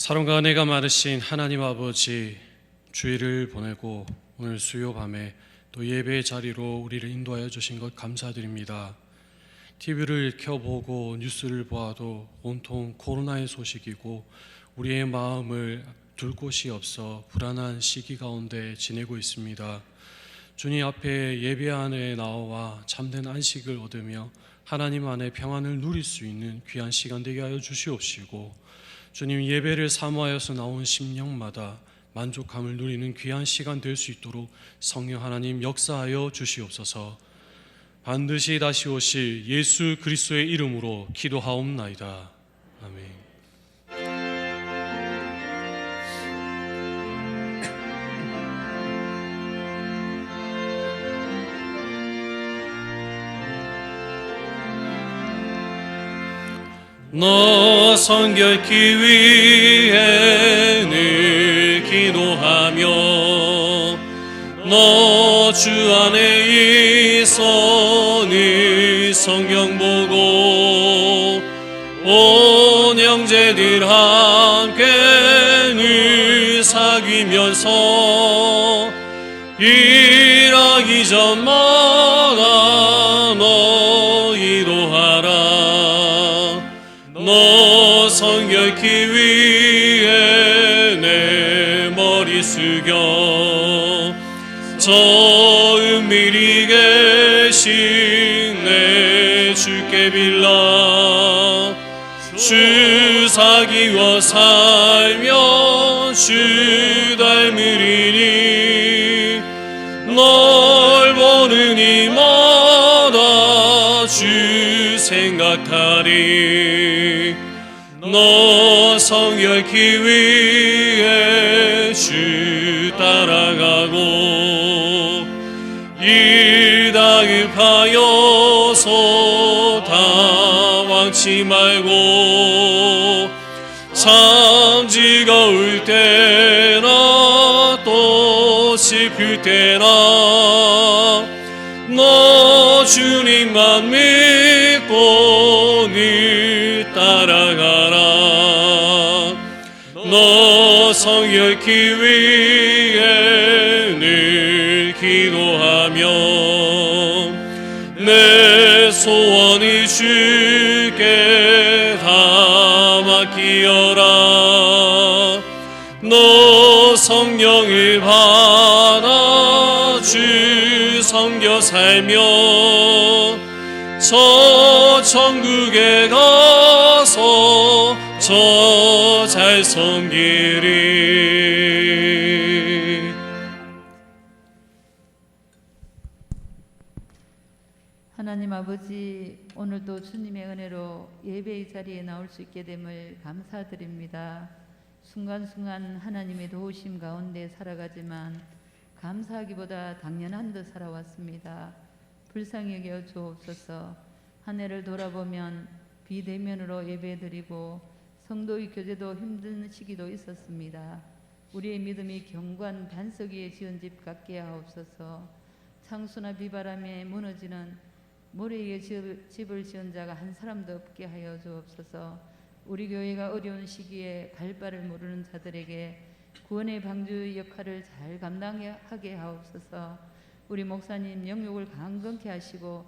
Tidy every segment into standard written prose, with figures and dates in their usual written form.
사랑과 은혜가 많으신 하나님 아버지, 주일을 보내고 오늘 수요 밤에 또 예배의 자리로 우리를 인도하여 주신 것 감사드립니다. TV를 켜보고 뉴스를 보아도 온통 코로나의 소식이고 우리의 마음을 둘 곳이 없어 불안한 시기 가운데 지내고 있습니다. 주님 앞에 예배 안에 나와 참된 안식을 얻으며 하나님 안에 평안을 누릴 수 있는 귀한 시간 되게 하여 주시옵시고, 주님 예배를 사모하여서 나온 심령마다 만족함을 누리는 귀한 시간 될 수 있도록 성령 하나님 역사하여 주시옵소서. 반드시 다시 오실 예수 그리스도의 이름으로 기도하옵나이다. 아멘. 너 성결케 위해 늘 기도하며 너 주 안에 있어 늘 성경 보고 온 형제들 함께 늘 사귀면서 일하기 전마다 너희도 하라. 너 성결케 위해 내 머리 숙여 저 은밀히 계신 내 주께 빌라. 주 사귀어 살며 주 닮으리니 널 보는 이마다 주 생각하리. 너 성결케 위해 주 따라가고 일 다급하여서 당황치 말고 참 즐거울 때나 또 슬플 때나 너 주님만 믿고 늘 따라가라. 너 성결케 위해 늘 기도하며 내 소원을 주께 다 맡기어라. 너 성령을 받아 주 섬겨 살며 저 천국에 가서 저 잘 섬기리. 하나님 아버지, 오늘도 주님의 은혜로 예배의 자리에 나올 수 있게 됨을 감사드립니다. 순간순간 하나님의 도우심 가운데 살아가지만 감사하기보다 당연한 듯 살아왔습니다. 불쌍히 여겨 주옵소서. 한 해를 돌아보면 비대면으로 예배드리고 성도의 교제도 힘든 시기도 있었습니다. 우리의 믿음이 견고한 반석 위에 지은 집 같게 하옵소서. 창수나 비바람에 무너지는 모래 위에 집을 지은 자가 한 사람도 없게 하여 주옵소서. 우리 교회가 어려운 시기에 갈 바를 모르는 자들에게 구원의 방주 역할을 잘 감당하게 하옵소서. 우리 목사님 영육을 강건케 하시고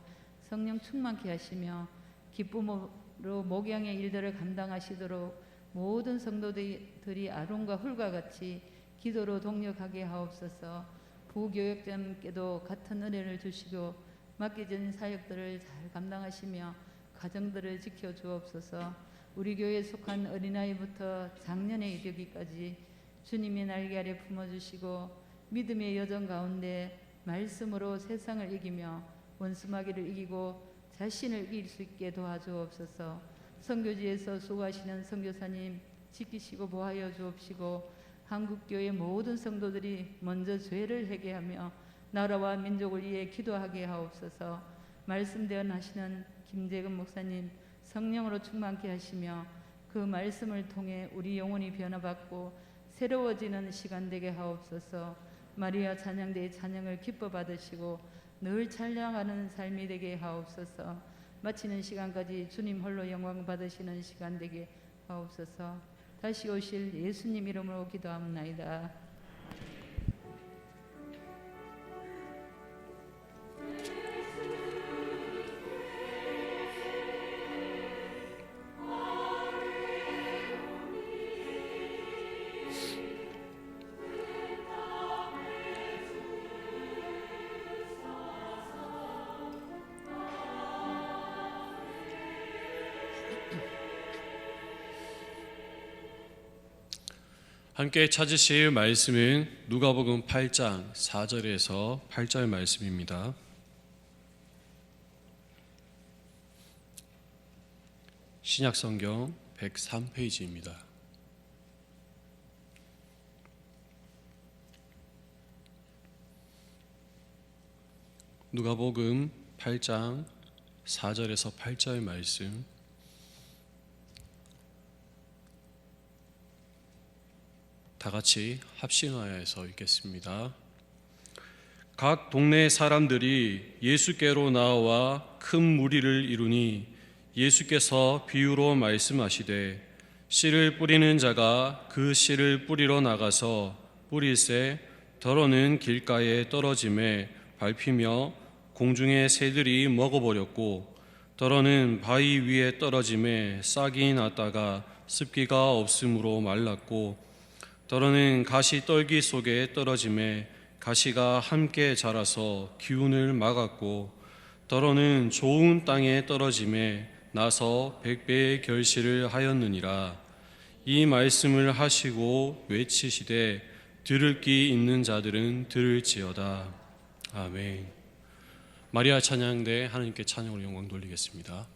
성령 충만케 하시며 기쁨으로 목양의 일들을 감당하시도록 모든 성도들이 아론과 훌과 같이 기도로 동력하게 하옵소서. 부교역자님께도 같은 은혜를 주시고 맡겨진 사역들을 잘 감당하시며 가정들을 지켜주옵소서. 우리 교회에 속한 어린아이부터 장년에 이르기까지 주님의 날개 아래 품어주시고 믿음의 여정 가운데 말씀으로 세상을 이기며 원수마귀를 이기고 자신을 이길 수 있게 도와주옵소서. 선교지에서 수고하시는 선교사님 지키시고 보하여 주옵시고 한국교회 모든 성도들이 먼저 죄를 회개하며 나라와 민족을 위해 기도하게 하옵소서. 말씀 대언하시는 김재근 목사님 성령으로 충만케 하시며 그 말씀을 통해 우리 영혼이 변화받고 새로워지는 시간 되게 하옵소서. 마리아 찬양대의 찬양을 기뻐 받으시고 늘 찬양하는 삶이 되게 하옵소서. 마치는 시간까지 주님 홀로 영광 받으시는 시간 되게 하옵소서. 다시 오실 예수님 이름으로 기도합나이다. 함께 찾으실 말씀은 누가복음 8장 4절에서 8절 말씀입니다. 신약성경 103페이지입니다. 누가복음 8장 4절에서 8절 말씀, 다 같이 합심하여서 읽겠습니다. 각 동네 사람들이 예수께로 나와 큰 무리를 이루니 예수께서 비유로 말씀하시되 씨를 뿌리는 자가 그 씨를 뿌리러 나가서 뿌릴새 더러는 길가에 떨어짐에 밟히며 공중의 새들이 먹어버렸고 더러는 바위 위에 떨어짐에 싹이 났다가 습기가 없으므로 말랐고 더러는 가시 떨기 속에 떨어짐에 가시가 함께 자라서 기운을 막았고 더러는 좋은 땅에 떨어짐에 나서 100배의 결실을 하였느니라. 이 말씀을 하시고 외치시되 들을 귀 있는 자들은 들을지어다. 아멘. 마리아 찬양대 하나님께 찬양으로 영광 돌리겠습니다.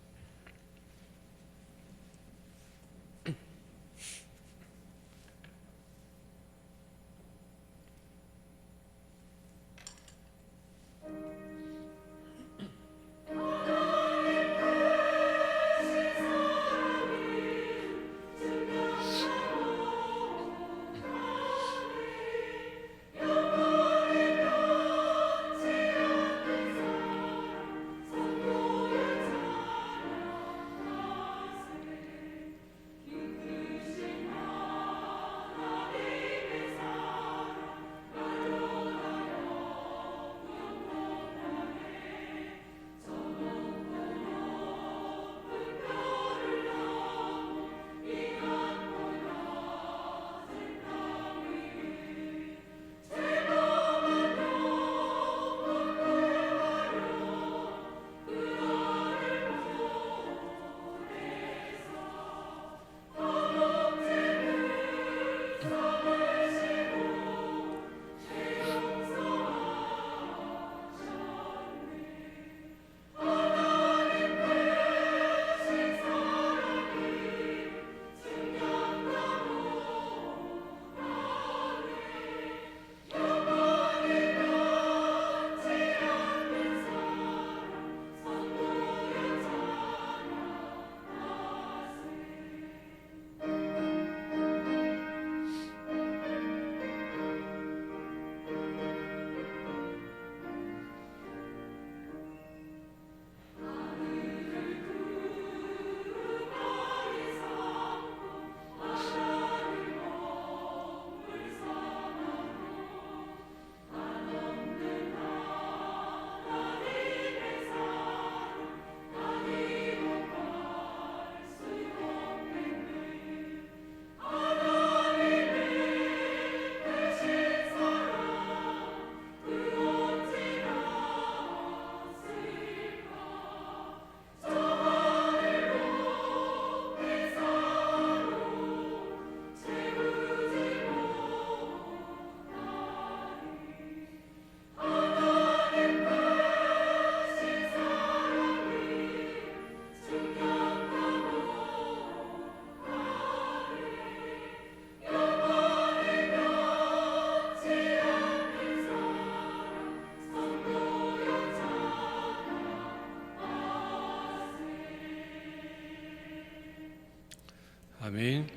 아멘.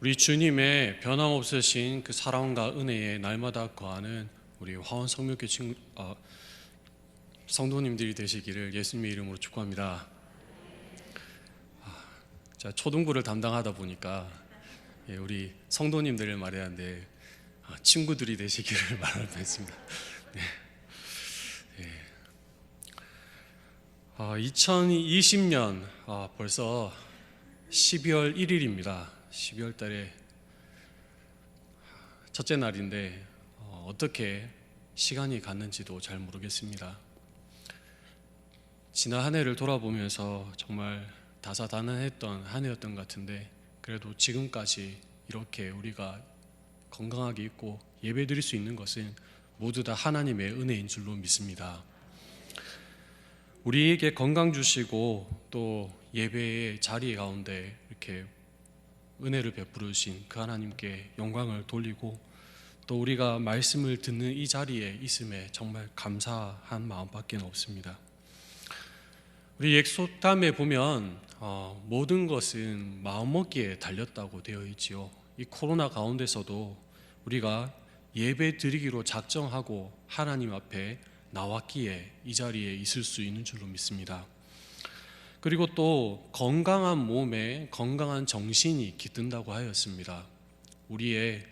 우리 주님의 변함없으신 그 사랑과 은혜에 날마다 거하는 우리 화원 성묘교 성도님들이 되시기를 예수님의 이름으로 축복합니다. 제가 초등부를 담당하다 보니까 우리 성도님들을 말해야 하는데 친구들이 되시기를 바라겠습니다. 2020년 벌써 12월 1일입니다. 12월 달에 첫째 날인데 어떻게 시간이 갔는지도 잘 모르겠습니다. 지난 한 해를 돌아보면서 정말 다사다난했던 한 해였던 것 같은데, 그래도 지금까지 이렇게 우리가 건강하게 있고 예배드릴 수 있는 것은 모두 다 하나님의 은혜인 줄로 믿습니다. 우리에게 건강 주시고 또 예배의 자리 가운데 이렇게 은혜를 베풀어 주신 그 하나님께 영광을 돌리고, 또 우리가 말씀을 듣는 이 자리에 있음에 정말 감사한 마음밖에 없습니다. 우리 엑소담에 보면 모든 것은 마음먹기에 달렸다고 되어 있지요. 이 코로나 가운데서도 우리가 예배 드리기로 작정하고 하나님 앞에 나왔기에 이 자리에 있을 수 있는 줄로 믿습니다. 그리고 또 건강한 몸에 건강한 정신이 깃든다고 하였습니다. 우리의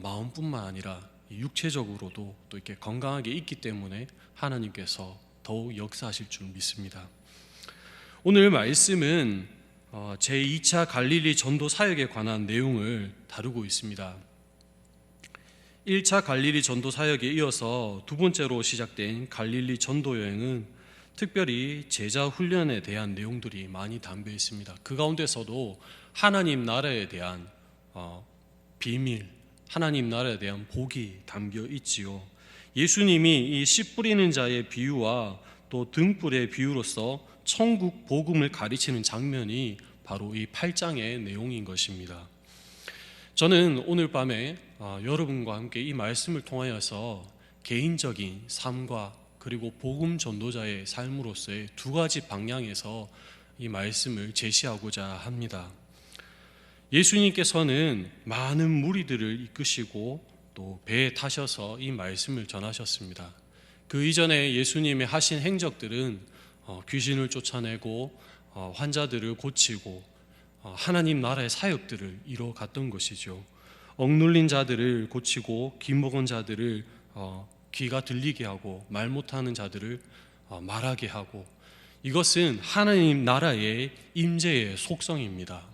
마음뿐만 아니라 육체적으로도 또 이렇게 건강하게 있기 때문에 하나님께서 더욱 역사하실 줄 믿습니다. 오늘 말씀은 제2차 갈릴리 전도 사역에 관한 내용을 다루고 있습니다. 1차 갈릴리 전도 사역에 이어서 두 번째로 시작된 갈릴리 전도 여행은 특별히 제자 훈련에 대한 내용들이 많이 담겨 있습니다. 그 가운데서도 하나님 나라에 대한 비밀, 하나님 나라에 대한 복이 담겨 있지요. 예수님이 이 씨 뿌리는 자의 비유와 또 등불의 비유로서 천국 복음을 가르치는 장면이 바로 이 8장의 내용인 것입니다. 저는 오늘 밤에 여러분과 함께 이 말씀을 통하여서 개인적인 삶과 그리고 복음 전도자의 삶으로서의 두 가지 방향에서 이 말씀을 제시하고자 합니다. 예수님께서는 많은 무리들을 이끄시고 또 배에 타셔서 이 말씀을 전하셨습니다. 그 이전에 예수님의 하신 행적들은 귀신을 쫓아내고 환자들을 고치고 하나님 나라의 사역들을 이뤄갔던 것이죠. 억눌린 자들을 고치고 귀 먹은 자들을 귀가 들리게 하고 말 못하는 자들을 말하게 하고, 이것은 하나님 나라의 임재의 속성입니다.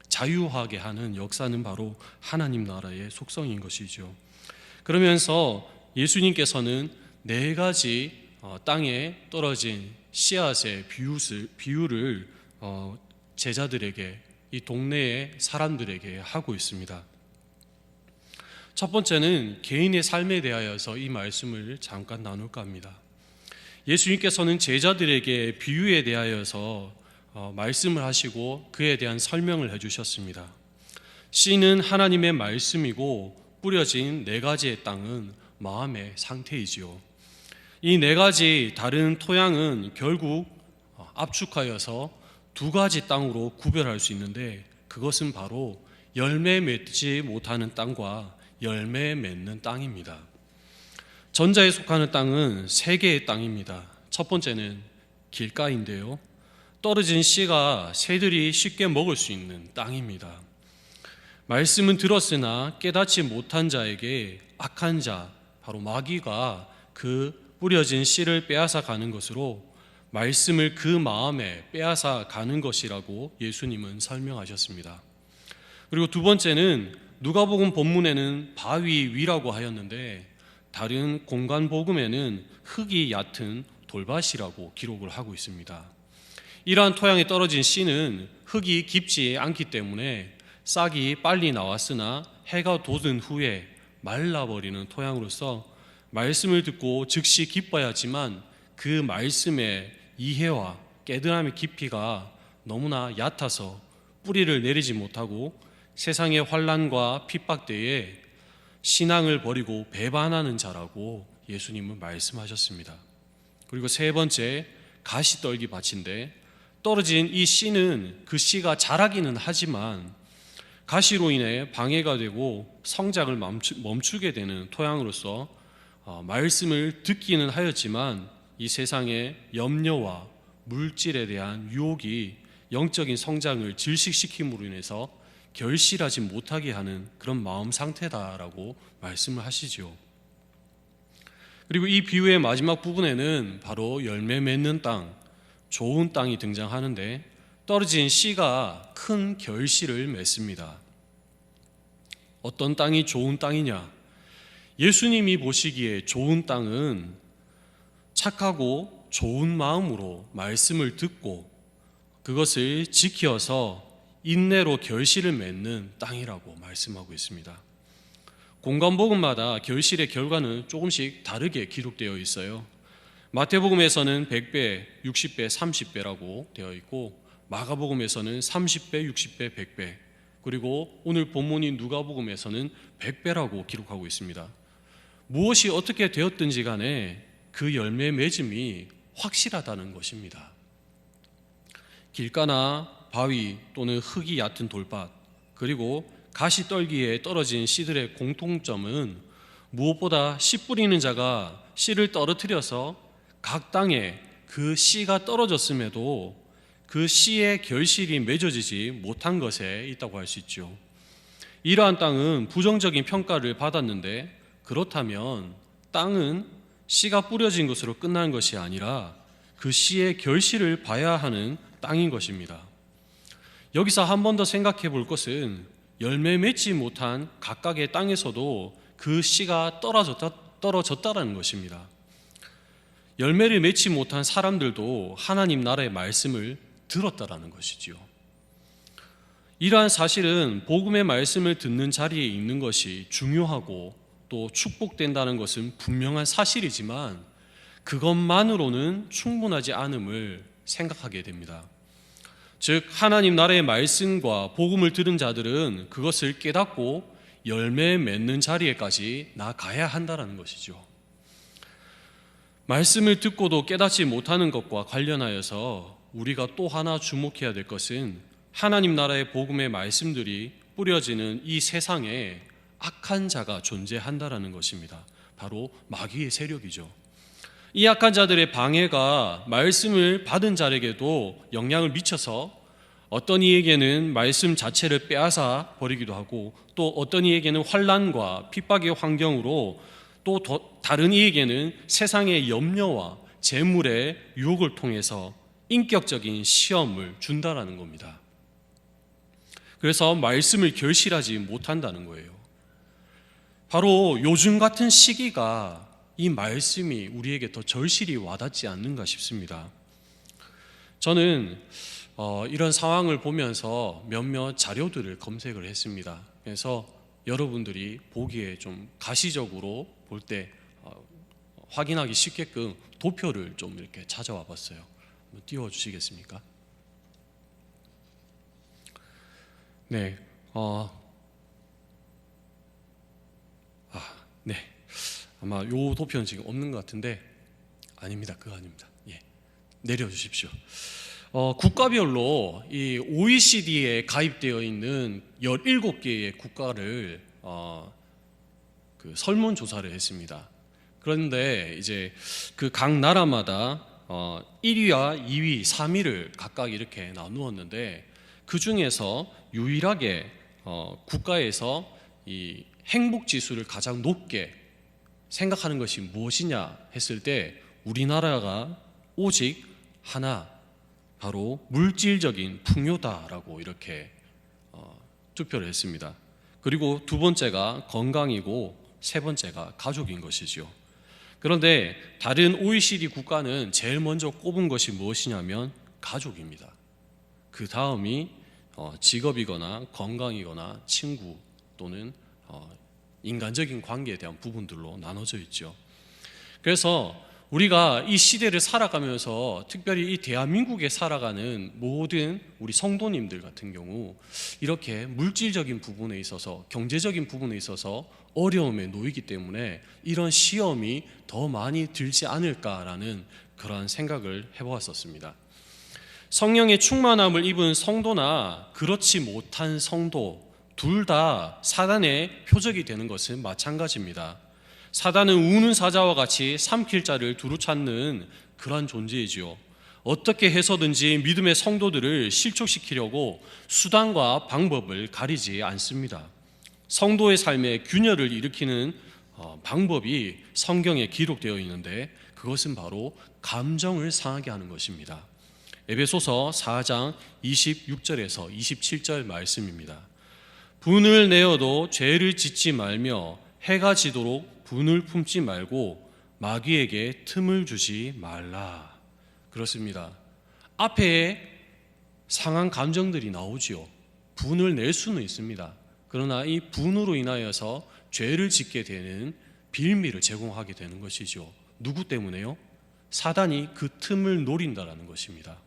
자유하게 하는 역사는 바로 하나님 나라의 속성인 것이죠. 그러면서 예수님께서는 네 가지 땅에 떨어진 씨앗의 비유를 제자들에게, 이 동네의 사람들에게 하고 있습니다. 첫 번째는 개인의 삶에 대하여서 이 말씀을 잠깐 나눌까 합니다. 예수님께서는 제자들에게 비유에 대하여서 말씀을 하시고 그에 대한 설명을 해주셨습니다. 씨는 하나님의 말씀이고 뿌려진 네 가지의 땅은 마음의 상태이지요. 이 네 가지 다른 토양은 결국 압축하여서 두 가지 땅으로 구별할 수 있는데, 그것은 바로 열매 맺지 못하는 땅과 열매 맺는 땅입니다. 전자에 속하는 땅은 세 개의 땅입니다. 첫 번째는 길가인데요, 떨어진 씨가 새들이 쉽게 먹을 수 있는 땅입니다. 말씀은 들었으나 깨닫지 못한 자에게 악한 자, 바로 마귀가 그 뿌려진 씨를 빼앗아 가는 것으로 말씀을 그 마음에 빼앗아 가는 것이라고 예수님은 설명하셨습니다. 그리고 두 번째는 누가복음 본문에는 바위 위라고 하였는데, 다른 공간 복음에는 흙이 얕은 돌밭이라고 기록을 하고 있습니다. 이러한 토양에 떨어진 씨는 흙이 깊지 않기 때문에 싹이 빨리 나왔으나 해가 돋은 후에 말라버리는 토양으로서 말씀을 듣고 즉시 기뻐야지만 그 말씀의 이해와 깨달음의 깊이가 너무나 얕아서 뿌리를 내리지 못하고 세상의 환난과 핍박 때에 신앙을 버리고 배반하는 자라고 예수님은 말씀하셨습니다. 그리고 세 번째, 가시떨기 밭인데, 떨어진 이 씨는 그 씨가 자라기는 하지만 가시로 인해 방해가 되고 성장을 멈추게 되는 토양으로서 말씀을 듣기는 하였지만 이 세상의 염려와 물질에 대한 유혹이 영적인 성장을 질식시킴으로 인해서 결실하지 못하게 하는 그런 마음 상태다라고 말씀을 하시죠. 그리고 이 비유의 마지막 부분에는 바로 열매 맺는 땅, 좋은 땅이 등장하는데 떨어진 씨가 큰 결실을 맺습니다. 어떤 땅이 좋은 땅이냐? 예수님이 보시기에 좋은 땅은 착하고 좋은 마음으로 말씀을 듣고 그것을 지켜서 인내로 결실을 맺는 땅이라고 말씀하고 있습니다. 공관복음마다 결실의 결과는 조금씩 다르게 기록되어 있어요. 마태복음에서는 100배, 60배, 30배라고 되어 있고 마가복음에서는 30배, 60배, 100배, 그리고 오늘 본문인 누가복음에서는 100배라고 기록하고 있습니다. 무엇이 어떻게 되었든지 간에 그 열매 맺음이 확실하다는 것입니다. 길가나 바위 또는 흙이 얕은 돌밭, 그리고 가시떨기에 떨어진 씨들의 공통점은 무엇보다 씨 뿌리는 자가 씨를 떨어뜨려서 각 땅에 그 씨가 떨어졌음에도 그 씨의 결실이 맺어지지 못한 것에 있다고 할 수 있죠. 이러한 땅은 부정적인 평가를 받았는데, 그렇다면 땅은 씨가 뿌려진 것으로 끝나는 것이 아니라 그 씨의 결실을 봐야 하는 땅인 것입니다. 여기서 한 번 더 생각해 볼 것은 열매 맺지 못한 각각의 땅에서도 그 씨가 떨어졌다라는 것입니다. 열매를 맺지 못한 사람들도 하나님 나라의 말씀을 들었다라는 것이지요. 이러한 사실은 복음의 말씀을 듣는 자리에 있는 것이 중요하고 또 축복된다는 것은 분명한 사실이지만 그것만으로는 충분하지 않음을 생각하게 됩니다. 즉 하나님 나라의 말씀과 복음을 들은 자들은 그것을 깨닫고 열매 맺는 자리에까지 나아가야 한다는 것이죠. 말씀을 듣고도 깨닫지 못하는 것과 관련하여서 우리가 또 하나 주목해야 될 것은 하나님 나라의 복음의 말씀들이 뿌려지는 이 세상에 악한 자가 존재한다는 것입니다. 바로 마귀의 세력이죠. 이 악한 자들의 방해가 말씀을 받은 자에게도 영향을 미쳐서 어떤 이에게는 말씀 자체를 빼앗아 버리기도 하고 또 어떤 이에게는 환난과 핍박의 환경으로 또 다른 이에게는 세상의 염려와 재물의 유혹을 통해서 인격적인 시험을 준다라는 겁니다. 그래서 말씀을 결실하지 못한다는 거예요. 바로 요즘 같은 시기가 이 말씀이 우리에게 더 절실히 와닿지 않는가 싶습니다. 저는 이런 상황을 보면서 몇몇 자료들을 검색을 했습니다. 그래서 여러분들이 보기에 좀 가시적으로 볼 때 확인하기 쉽게끔 도표를 좀 이렇게 찾아와 봤어요. 한번 띄워주시겠습니까? 네, 네. 아마 요 도표는 지금 없는 것 같은데 아닙니다. 그거 아닙니다. 예, 내려주십시오. 국가별로 이 OECD에 가입되어 있는 17개의 국가를 그 설문조사를 했습니다. 그런데 이제 그 각 나라마다 1위와 2위, 3위를 각각 이렇게 나누었는데 그 중에서 유일하게 국가에서 이 행복 지수를 가장 높게 생각하는 것이 무엇이냐 했을 때 우리나라가 오직 하나, 바로 물질적인 풍요다라고 이렇게 투표를 했습니다. 그리고 두 번째가 건강이고 세 번째가 가족인 것이죠. 그런데 다른 OECD 국가는 제일 먼저 꼽은 것이 무엇이냐면 가족입니다. 그 다음이 직업이거나 건강이거나 친구 또는 인간적인 관계에 대한 부분들로 나눠져 있죠. 그래서 우리가 이 시대를 살아가면서 특별히 이 대한민국에 살아가는 모든 우리 성도님들 같은 경우 이렇게 물질적인 부분에 있어서 경제적인 부분에 있어서 어려움에 놓이기 때문에 이런 시험이 더 많이 들지 않을까라는 그러한 생각을 해보았었습니다. 성령의 충만함을 입은 성도나 그렇지 못한 성도 둘 다 사단의 표적이 되는 것은 마찬가지입니다. 사단은 우는 사자와 같이 삼킬 자를 두루 찾는 그러한 존재이지요. 어떻게 해서든지 믿음의 성도들을 실족시키려고 수단과 방법을 가리지 않습니다. 성도의 삶에 균열을 일으키는 방법이 성경에 기록되어 있는데 그것은 바로 감정을 상하게 하는 것입니다. 에베소서 4장 26절에서 27절 말씀입니다. 분을 내어도 죄를 짓지 말며 해가 지도록 분을 품지 말고 마귀에게 틈을 주지 말라. 그렇습니다. 앞에 상한 감정들이 나오지요. 분을 낼 수는 있습니다. 그러나 이 분으로 인하여서 죄를 짓게 되는 빌미를 제공하게 되는 것이죠. 누구 때문에요? 사단이 그 틈을 노린다라는 것입니다.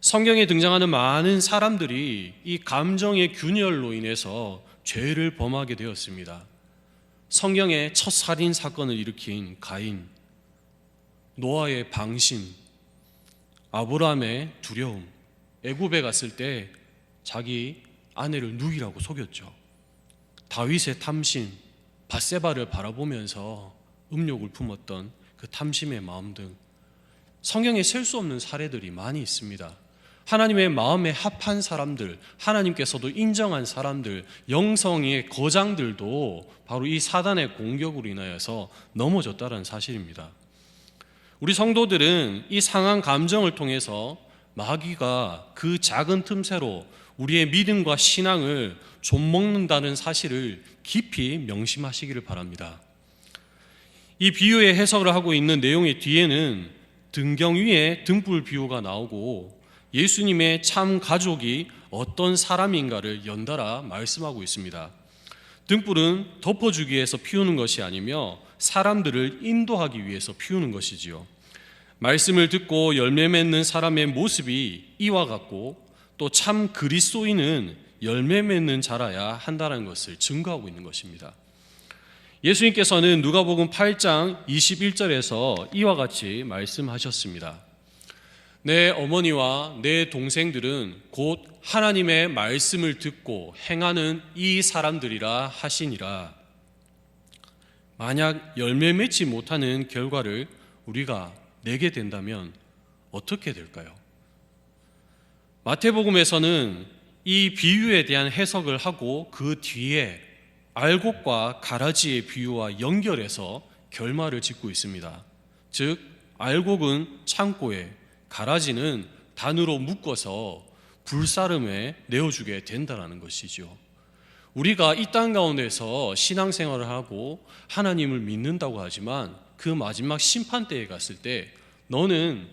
성경에 등장하는 많은 사람들이 이 감정의 균열로 인해서 죄를 범하게 되었습니다. 성경의 첫 살인 사건을 일으킨 가인, 노아의 방심, 아브라함의 두려움, 애굽에 갔을 때 자기 아내를 누이라고 속였죠. 다윗의 탐심, 밧세바를 바라보면서 음욕을 품었던 그 탐심의 마음 등 성경에 셀 수 없는 사례들이 많이 있습니다. 하나님의 마음에 합한 사람들, 하나님께서도 인정한 사람들, 영성의 거장들도 바로 이 사단의 공격으로 인하여서 넘어졌다는 사실입니다. 우리 성도들은 이 상한 감정을 통해서 마귀가 그 작은 틈새로 우리의 믿음과 신앙을 좀먹는다는 사실을 깊이 명심하시기를 바랍니다. 이 비유의 해석을 하고 있는 내용의 뒤에는 등경 위에 등불 비유가 나오고 예수님의 참 가족이 어떤 사람인가를 연달아 말씀하고 있습니다. 등불은 덮어주기 위해서 피우는 것이 아니며 사람들을 인도하기 위해서 피우는 것이지요. 말씀을 듣고 열매 맺는 사람의 모습이 이와 같고 또 참 그리스도인은 열매 맺는 자라야 한다는 것을 증거하고 있는 것입니다. 예수님께서는 누가복음 8장 21절에서 이와 같이 말씀하셨습니다. 내 어머니와 내 동생들은 곧 하나님의 말씀을 듣고 행하는 이 사람들이라 하시니라. 만약 열매 맺지 못하는 결과를 우리가 내게 된다면 어떻게 될까요? 마태복음에서는 이 비유에 대한 해석을 하고 그 뒤에 알곡과 가라지의 비유와 연결해서 결말을 짓고 있습니다. 즉 알곡은 창고에, 가라지는 단으로 묶어서 불사름에 내어주게 된다는 것이죠. 우리가 이 땅 가운데서 신앙생활을 하고 하나님을 믿는다고 하지만 그 마지막 심판대에 갔을 때 너는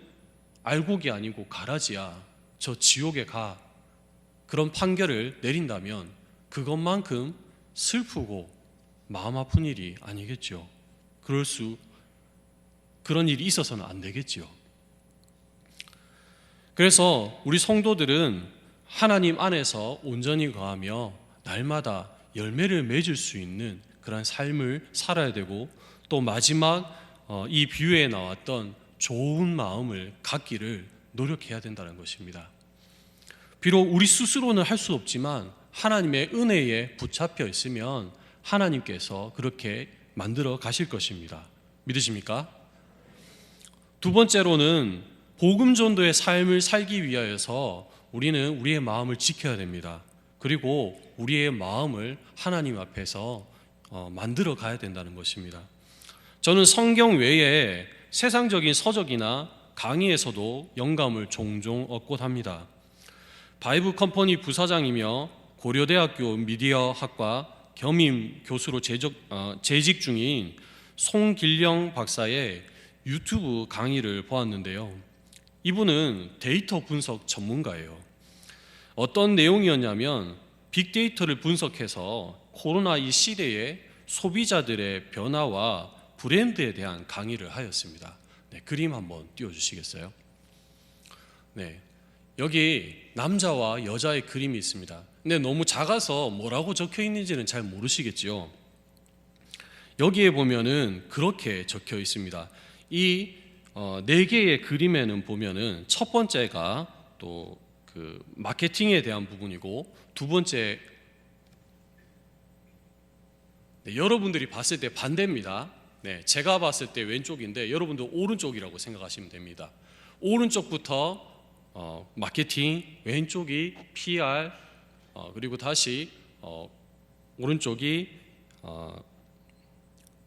알곡이 아니고 가라지야, 저 지옥에 가, 그런 판결을 내린다면 그것만큼 슬프고 마음 아픈 일이 아니겠죠. 그런 일이 있어서는 안 되겠지요. 그래서 우리 성도들은 하나님 안에서 온전히 거하며 날마다 열매를 맺을 수 있는 그런 삶을 살아야 되고 또 마지막 이 비유에 나왔던 좋은 마음을 갖기를 노력해야 된다는 것입니다. 비록 우리 스스로는 할 수 없지만 하나님의 은혜에 붙잡혀 있으면 하나님께서 그렇게 만들어 가실 것입니다. 믿으십니까? 두 번째로는 복음 전도의 삶을 살기 위하여서 우리는 우리의 마음을 지켜야 됩니다. 그리고 우리의 마음을 하나님 앞에서 만들어 가야 된다는 것입니다. 저는 성경 외에 세상적인 서적이나 강의에서도 영감을 종종 얻곤 합니다. 바이브 컴퍼니 부사장이며 고려대학교 미디어학과 겸임 교수로 재직 중인 송길령 박사의 유튜브 강의를 보았는데요. 이분은 데이터 분석 전문가예요. 어떤 내용이었냐면 빅데이터를 분석해서 코로나 이 시대에 소비자들의 변화와 브랜드에 대한 강의를 하였습니다. 네, 그림 한번 띄워주시겠어요? 네, 여기 남자와 여자의 그림이 있습니다. 근데 너무 작아서 뭐라고 적혀 있는지는 잘 모르시겠죠. 여기에 보면은 그렇게 적혀 있습니다. 이 네 개의 그림에는 보면은 첫 번째가 또 그 마케팅에 대한 부분이고 두 번째 여러분들이 봤을 때 반대입니다. 네, 제가 봤을 때 왼쪽인데 여러분들 오른쪽이라고 생각하시면 됩니다. 오른쪽부터 마케팅, 왼쪽이 PR, 그리고 다시 오른쪽이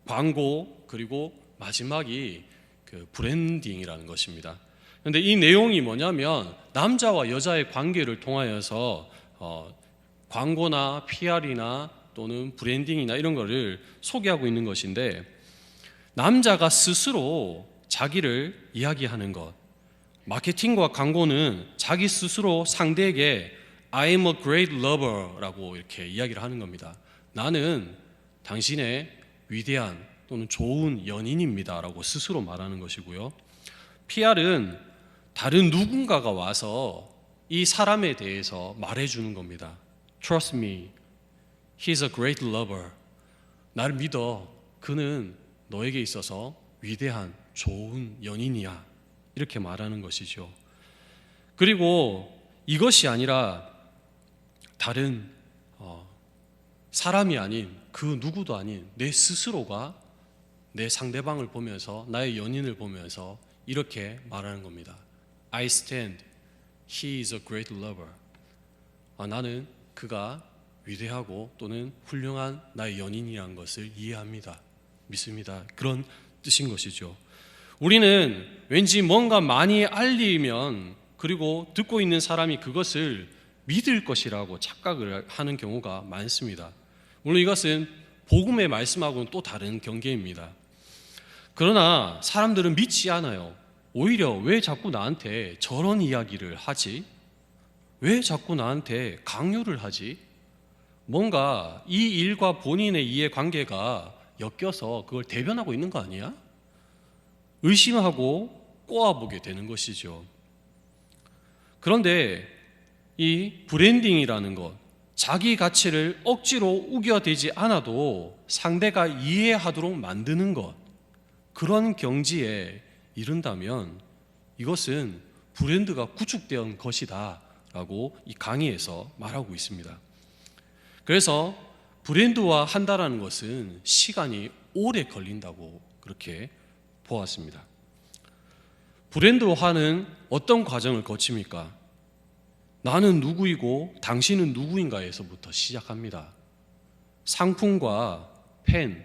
광고, 그리고 마지막이 그 브랜딩이라는 것입니다. 그런데 이 내용이 뭐냐면 남자와 여자의 관계를 통하여서 광고나 PR이나 또는 브랜딩이나 이런 거를 소개하고 있는 것인데, 남자가 스스로 자기를 이야기하는 것, 마케팅과 광고는 자기 스스로 상대에게 I am a great lover라고 이렇게 이야기를 하는 겁니다. 나는 당신의 위대한 또는 좋은 연인입니다 라고 스스로 말하는 것이고요. PR은 다른 누군가가 와서 이 사람에 대해서 말해주는 겁니다. Trust me, he's a great lover. 나를 믿어, 그는 너에게 있어서 위대한 좋은 연인이야, 이렇게 말하는 것이죠. 그리고 이것이 아니라 다른 사람이 아닌 그 누구도 아닌 내 스스로가 내 상대방을 보면서, 나의 연인을 보면서 이렇게 말하는 겁니다. I stand, he is a great lover. 나는 그가 위대하고 또는 훌륭한 나의 연인이라는 것을 이해합니다, 믿습니다. 그런 뜻인 것이죠. 우리는 왠지 뭔가 많이 알리면, 그리고 듣고 있는 사람이 그것을 믿을 것이라고 착각을 하는 경우가 많습니다. 물론 이것은 복음의 말씀하고는 또 다른 경계입니다. 그러나 사람들은 믿지 않아요. 오히려 왜 자꾸 나한테 저런 이야기를 하지? 왜 자꾸 나한테 강요를 하지? 뭔가 이 일과 본인의 이해관계가 엮여서 그걸 대변하고 있는 거 아니야? 의심하고 꼬아보게 되는 것이죠. 그런데 이 브랜딩이라는 것, 자기 가치를 억지로 우겨대지 않아도 상대가 이해하도록 만드는 것, 그런 경지에 이른다면 이것은 브랜드가 구축된 것이다 라고 이 강의에서 말하고 있습니다. 그래서 브랜드화 한다라는 것은 시간이 오래 걸린다고 그렇게 보았습니다. 브랜드화는 어떤 과정을 거칩니까? 나는 누구이고 당신은 누구인가에서부터 시작합니다. 상품과 팬,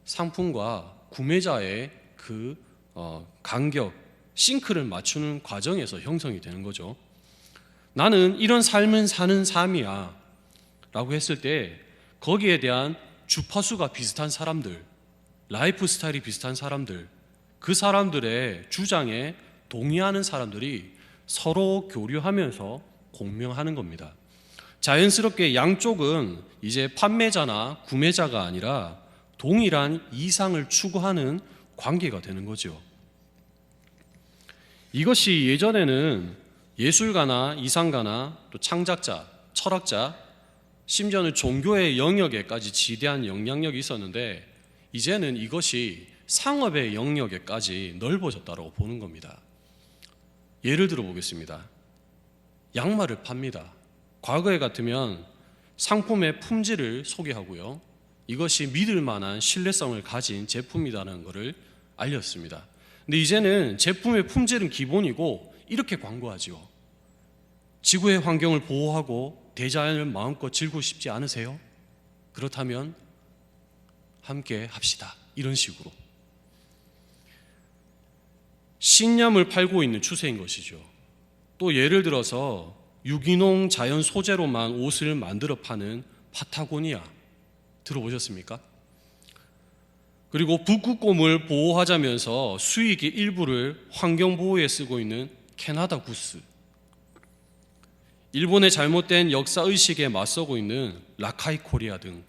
상품과 구매자의 그 간격, 싱크를 맞추는 과정에서 형성이 되는 거죠. 나는 이런 삶은 사는 삶이야 라고 했을 때 거기에 대한 주파수가 비슷한 사람들, 라이프 스타일이 비슷한 사람들, 그 사람들의 주장에 동의하는 사람들이 서로 교류하면서 공명하는 겁니다. 자연스럽게 양쪽은 이제 판매자나 구매자가 아니라 동일한 이상을 추구하는 관계가 되는 거죠. 이것이 예전에는 예술가나 이상가나 또 창작자, 철학자, 심지어는 종교의 영역에까지 지대한 영향력이 있었는데, 이제는 이것이 상업의 영역에까지 넓어졌다고 보는 겁니다. 예를 들어 보겠습니다. 양말을 팝니다. 과거에 같으면 상품의 품질을 소개하고요, 이것이 믿을 만한 신뢰성을 가진 제품이라는 것을 알렸습니다. 근데 이제는 제품의 품질은 기본이고 이렇게 광고하죠. 지구의 환경을 보호하고 대자연을 마음껏 즐기고 싶지 않으세요? 그렇다면 함께 합시다, 이런 식으로 신념을 팔고 있는 추세인 것이죠. 또 예를 들어서 유기농 자연 소재로만 옷을 만들어 파는 파타고니아 들어보셨습니까? 그리고 북극곰을 보호하자면서 수익의 일부를 환경보호에 쓰고 있는 캐나다 구스, 일본의 잘못된 역사의식에 맞서고 있는 라카이 코리아 등,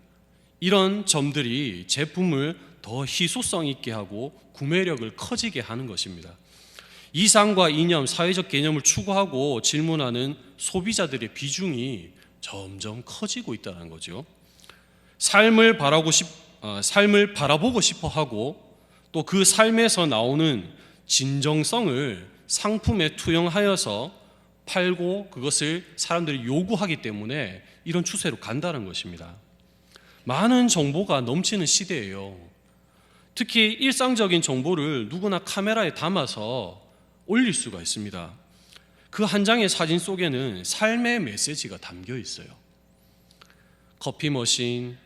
이런 점들이 제품을 더 희소성 있게 하고 구매력을 커지게 하는 것입니다. 이상과 이념, 사회적 개념을 추구하고 질문하는 소비자들의 비중이 점점 커지고 있다는 거죠. 삶을 바라보고 싶어 하고 또 그 삶에서 나오는 진정성을 상품에 투영하여서 팔고 그것을 사람들이 요구하기 때문에 이런 추세로 간다는 것입니다. 많은 정보가 넘치는 시대예요. 특히 일상적인 정보를 누구나 카메라에 담아서 올릴 수가 있습니다. 그 한 장의 사진 속에는 삶의 메시지가 담겨 있어요. 커피 머신,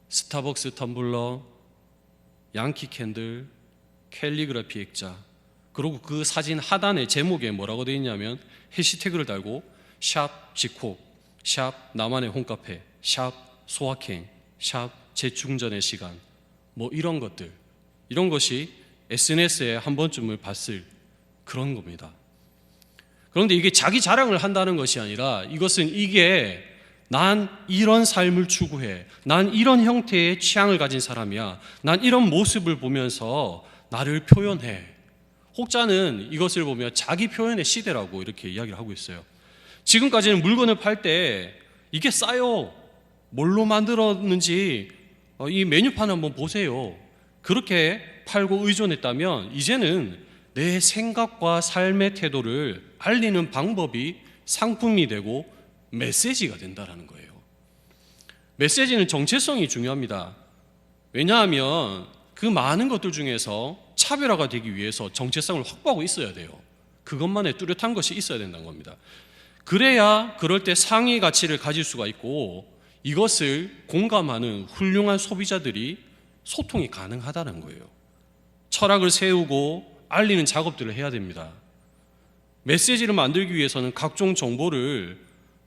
스타벅스 텀블러, 양키 캔들, 캘리그라피 액자, 그리고 그 사진 하단의 제목에 뭐라고 되어 있냐면 해시태그를 달고 샵 지콕, 샵 나만의 홈카페, 샵 소확행, 샵 재충전의 시간, 뭐 이런 것들, 이런 것이 SNS에 한 번쯤을 봤을 그런 겁니다. 그런데 이게 자기 자랑을 한다는 것이 아니라 이것은 이게 난 이런 삶을 추구해, 난 이런 형태의 취향을 가진 사람이야, 난 이런 모습을 보면서 나를 표현해. 혹자는 이것을 보며 자기 표현의 시대라고 이렇게 이야기를 하고 있어요. 지금까지는 물건을 팔 때 이게 싸요, 뭘로 만들었는지 이 메뉴판 한번 보세요, 그렇게 팔고 의존했다면 이제는 내 생각과 삶의 태도를 알리는 방법이 상품이 되고 메시지가 된다는 거예요. 메시지는 정체성이 중요합니다. 왜냐하면 그 많은 것들 중에서 차별화가 되기 위해서 정체성을 확보하고 있어야 돼요. 그것만의 뚜렷한 것이 있어야 된다는 겁니다. 그래야 그럴 때 상위 가치를 가질 수가 있고 이것을 공감하는 훌륭한 소비자들이 소통이 가능하다는 거예요. 철학을 세우고 알리는 작업들을 해야 됩니다. 메시지를 만들기 위해서는 각종 정보를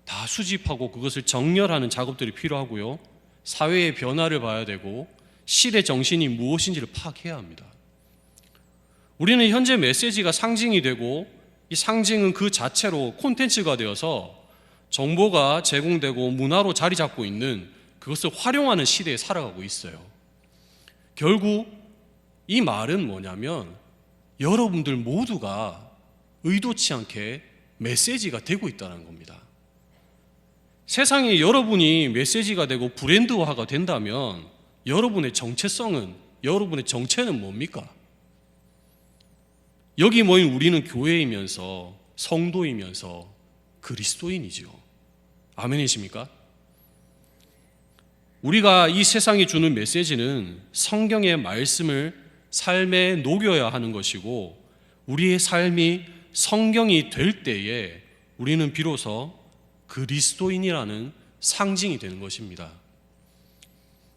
다 수집하고 그것을 정렬하는 작업들이 필요하고요. 사회의 변화를 봐야 되고 시대 정신이 무엇인지를 파악해야 합니다. 우리는 현재 메시지가 상징이 되고 이 상징은 그 자체로 콘텐츠가 되어서 정보가 제공되고 문화로 자리 잡고 있는 그것을 활용하는 시대에 살아가고 있어요. 결국 이 말은 뭐냐면 여러분들 모두가 의도치 않게 메시지가 되고 있다는 겁니다. 세상에 여러분이 메시지가 되고 브랜드화가 된다면 여러분의 정체성은, 여러분의 정체는 뭡니까? 여기 모인 우리는 교회이면서 성도이면서 그리스도인이죠. 아멘이십니까? 우리가 이 세상에 주는 메시지는 성경의 말씀을 삶에 녹여야 하는 것이고 우리의 삶이 성경이 될 때에 우리는 비로소 그리스도인이라는 상징이 되는 것입니다.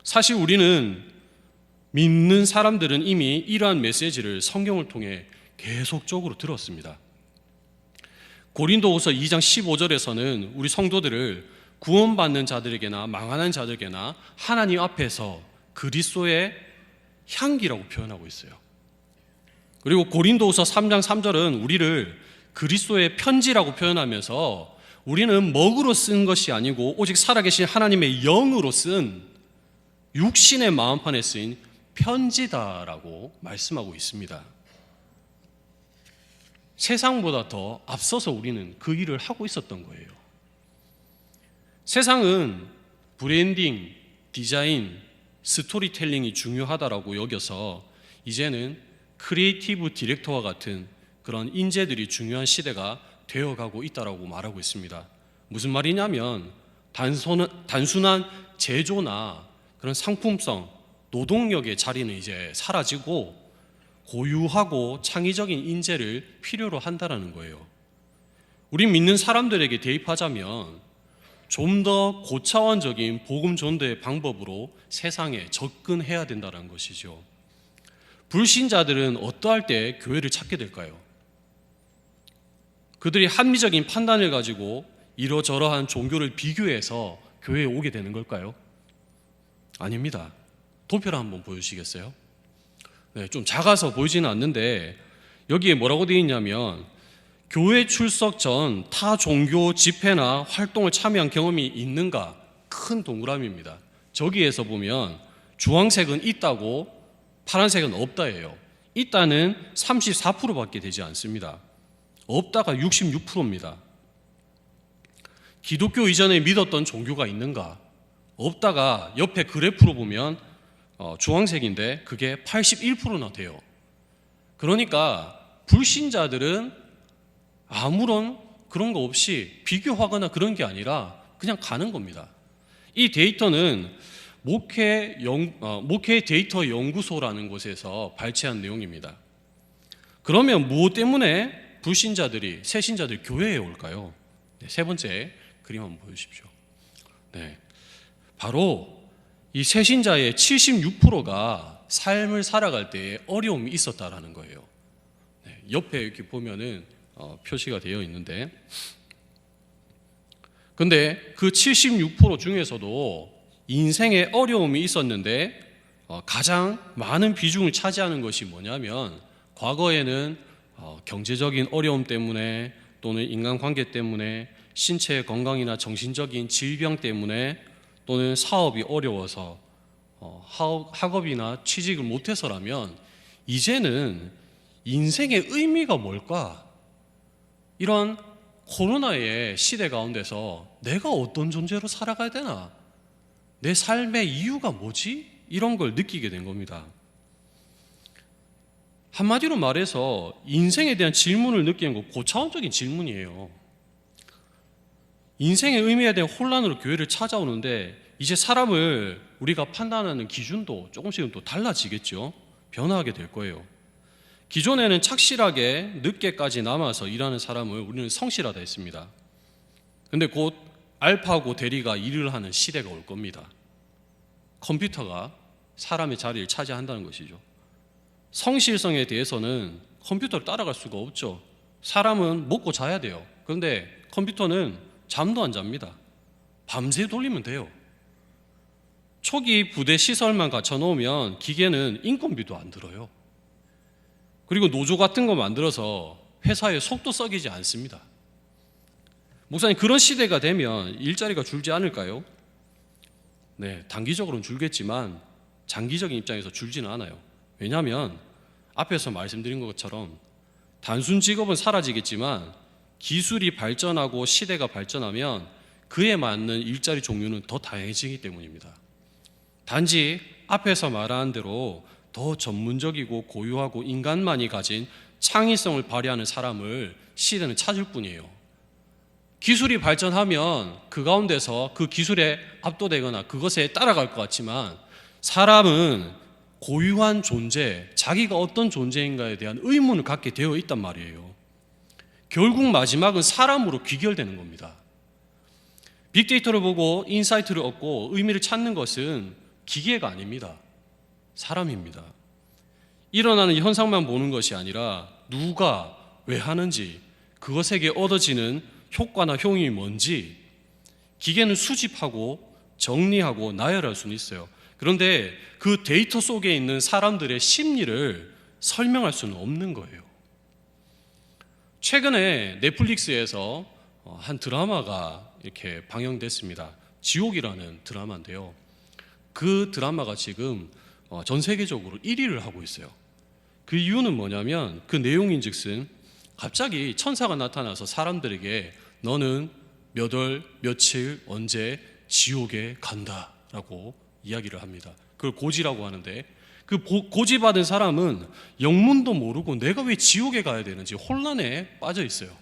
사실 우리는 믿는 사람들은 이미 이러한 메시지를 성경을 통해 계속적으로 들었습니다. 고린도후서 2장 15절에서는 우리 성도들을 구원받는 자들에게나 망하는 자들에게나 하나님 앞에서 그리스도의 향기라고 표현하고 있어요. 그리고 고린도후서 3장 3절은 우리를 그리스도의 편지라고 표현하면서 우리는 먹으로 쓴 것이 아니고 오직 살아계신 하나님의 영으로 쓴 육신의 마음판에 쓰인 편지다라고 말씀하고 있습니다. 세상보다 더 앞서서 우리는 그 일을 하고 있었던 거예요. 세상은 브랜딩, 디자인, 스토리텔링이 중요하다라고 여겨서 이제는 크리에이티브 디렉터와 같은 그런 인재들이 중요한 시대가 되어가고 있다라고 말하고 있습니다. 무슨 말이냐면 단순한 제조나 그런 상품성, 노동력의 자리는 이제 사라지고 고유하고 창의적인 인재를 필요로 한다는 거예요. 우리 믿는 사람들에게 대입하자면 좀 더 고차원적인 복음 전도의 방법으로 세상에 접근해야 된다는 것이죠. 불신자들은 어떠할 때 교회를 찾게 될까요? 그들이 합리적인 판단을 가지고 이러저러한 종교를 비교해서 교회에 오게 되는 걸까요? 아닙니다. 도표를 한번 보여주시겠어요? 네, 좀 작아서 보이지는 않는데 여기에 뭐라고 되어 있냐면 교회 출석 전 타 종교 집회나 활동을 참여한 경험이 있는가? 큰 동그라미입니다. 저기에서 보면 주황색은 있다고 파란색은 없다예요. 있다는 34%밖에 되지 않습니다. 없다가 66%입니다. 기독교 이전에 믿었던 종교가 있는가? 없다가 옆에 그래프로 보면 주황색인데 그게 81%나 돼요. 그러니까 불신자들은 아무런 그런 거 없이 비교하거나 그런 게 아니라 그냥 가는 겁니다. 이 데이터는 목회 데이터 연구소라는 곳에서 발췌한 내용입니다. 그러면 무엇 때문에 불신자들이, 새신자들이 교회에 올까요? 네, 세 번째 그림 한번 보여주십시오. 네, 바로 이 새신자의 76%가 삶을 살아갈 때에 어려움이 있었다라는 거예요. 네, 옆에 이렇게 보면은 표시가 되어 있는데, 근데 그 76% 중에서도 인생에 어려움이 있었는데 가장 많은 비중을 차지하는 것이 뭐냐면, 과거에는 경제적인 어려움 때문에 또는 인간관계 때문에, 신체 건강이나 정신적인 질병 때문에, 또는 사업이 어려워서 학업이나 취직을 못해서라면, 이제는 인생의 의미가 뭘까? 이런 코로나의 시대 가운데서 내가 어떤 존재로 살아가야 되나? 내 삶의 이유가 뭐지? 이런 걸 느끼게 된 겁니다. 한마디로 말해서 인생에 대한 질문을 느끼는 건 고차원적인 질문이에요. 인생의 의미에 대한 혼란으로 교회를 찾아오는데, 이제 사람을 우리가 판단하는 기준도 조금씩은 또 달라지겠죠. 변화하게 될 거예요. 기존에는 착실하게 늦게까지 남아서 일하는 사람을 우리는 성실하다 했습니다. 근데 곧 알파고 대리가 일을 하는 시대가 올 겁니다. 컴퓨터가 사람의 자리를 차지한다는 것이죠. 성실성에 대해서는 컴퓨터를 따라갈 수가 없죠. 사람은 먹고 자야 돼요. 그런데 컴퓨터는 잠도 안 잡니다. 밤새 돌리면 돼요. 초기 부대 시설만 갖춰놓으면 기계는 인건비도 안 들어요. 그리고 노조 같은 거 만들어서 회사의 속도 썩이지 않습니다. 목사님, 그런 시대가 되면 일자리가 줄지 않을까요? 네, 단기적으로는 줄겠지만 장기적인 입장에서 줄지는 않아요. 왜냐하면 앞에서 말씀드린 것처럼 단순 직업은 사라지겠지만 기술이 발전하고 시대가 발전하면 그에 맞는 일자리 종류는 더 다양해지기 때문입니다. 단지 앞에서 말한 대로 더 전문적이고 고유하고 인간만이 가진 창의성을 발휘하는 사람을 시대는 찾을 뿐이에요. 기술이 발전하면 그 가운데서 그 기술에 압도되거나 그것에 따라갈 것 같지만, 사람은 고유한 존재, 자기가 어떤 존재인가에 대한 의문을 갖게 되어 있단 말이에요. 결국 마지막은 사람으로 귀결되는 겁니다. 빅데이터를 보고 인사이트를 얻고 의미를 찾는 것은 기계가 아닙니다. 사람입니다. 일어나는 현상만 보는 것이 아니라 누가 왜 하는지, 그것에게 얻어지는 효과나 효용이 뭔지, 기계는 수집하고 정리하고 나열할 수는 있어요. 그런데 그 데이터 속에 있는 사람들의 심리를 설명할 수는 없는 거예요. 최근에 넷플릭스에서 한 드라마가 이렇게 방영됐습니다. 지옥이라는 드라마인데요. 그 드라마가 지금 전 세계적으로 1위를 하고 있어요. 그 이유는 뭐냐면, 그 내용인즉슨 갑자기 천사가 나타나서 사람들에게 너는 몇 월, 며칠, 언제 지옥에 간다라고 이야기를 합니다. 그걸 고지라고 하는데, 그 고지받은 사람은 영문도 모르고 내가 왜 지옥에 가야 되는지 혼란에 빠져 있어요.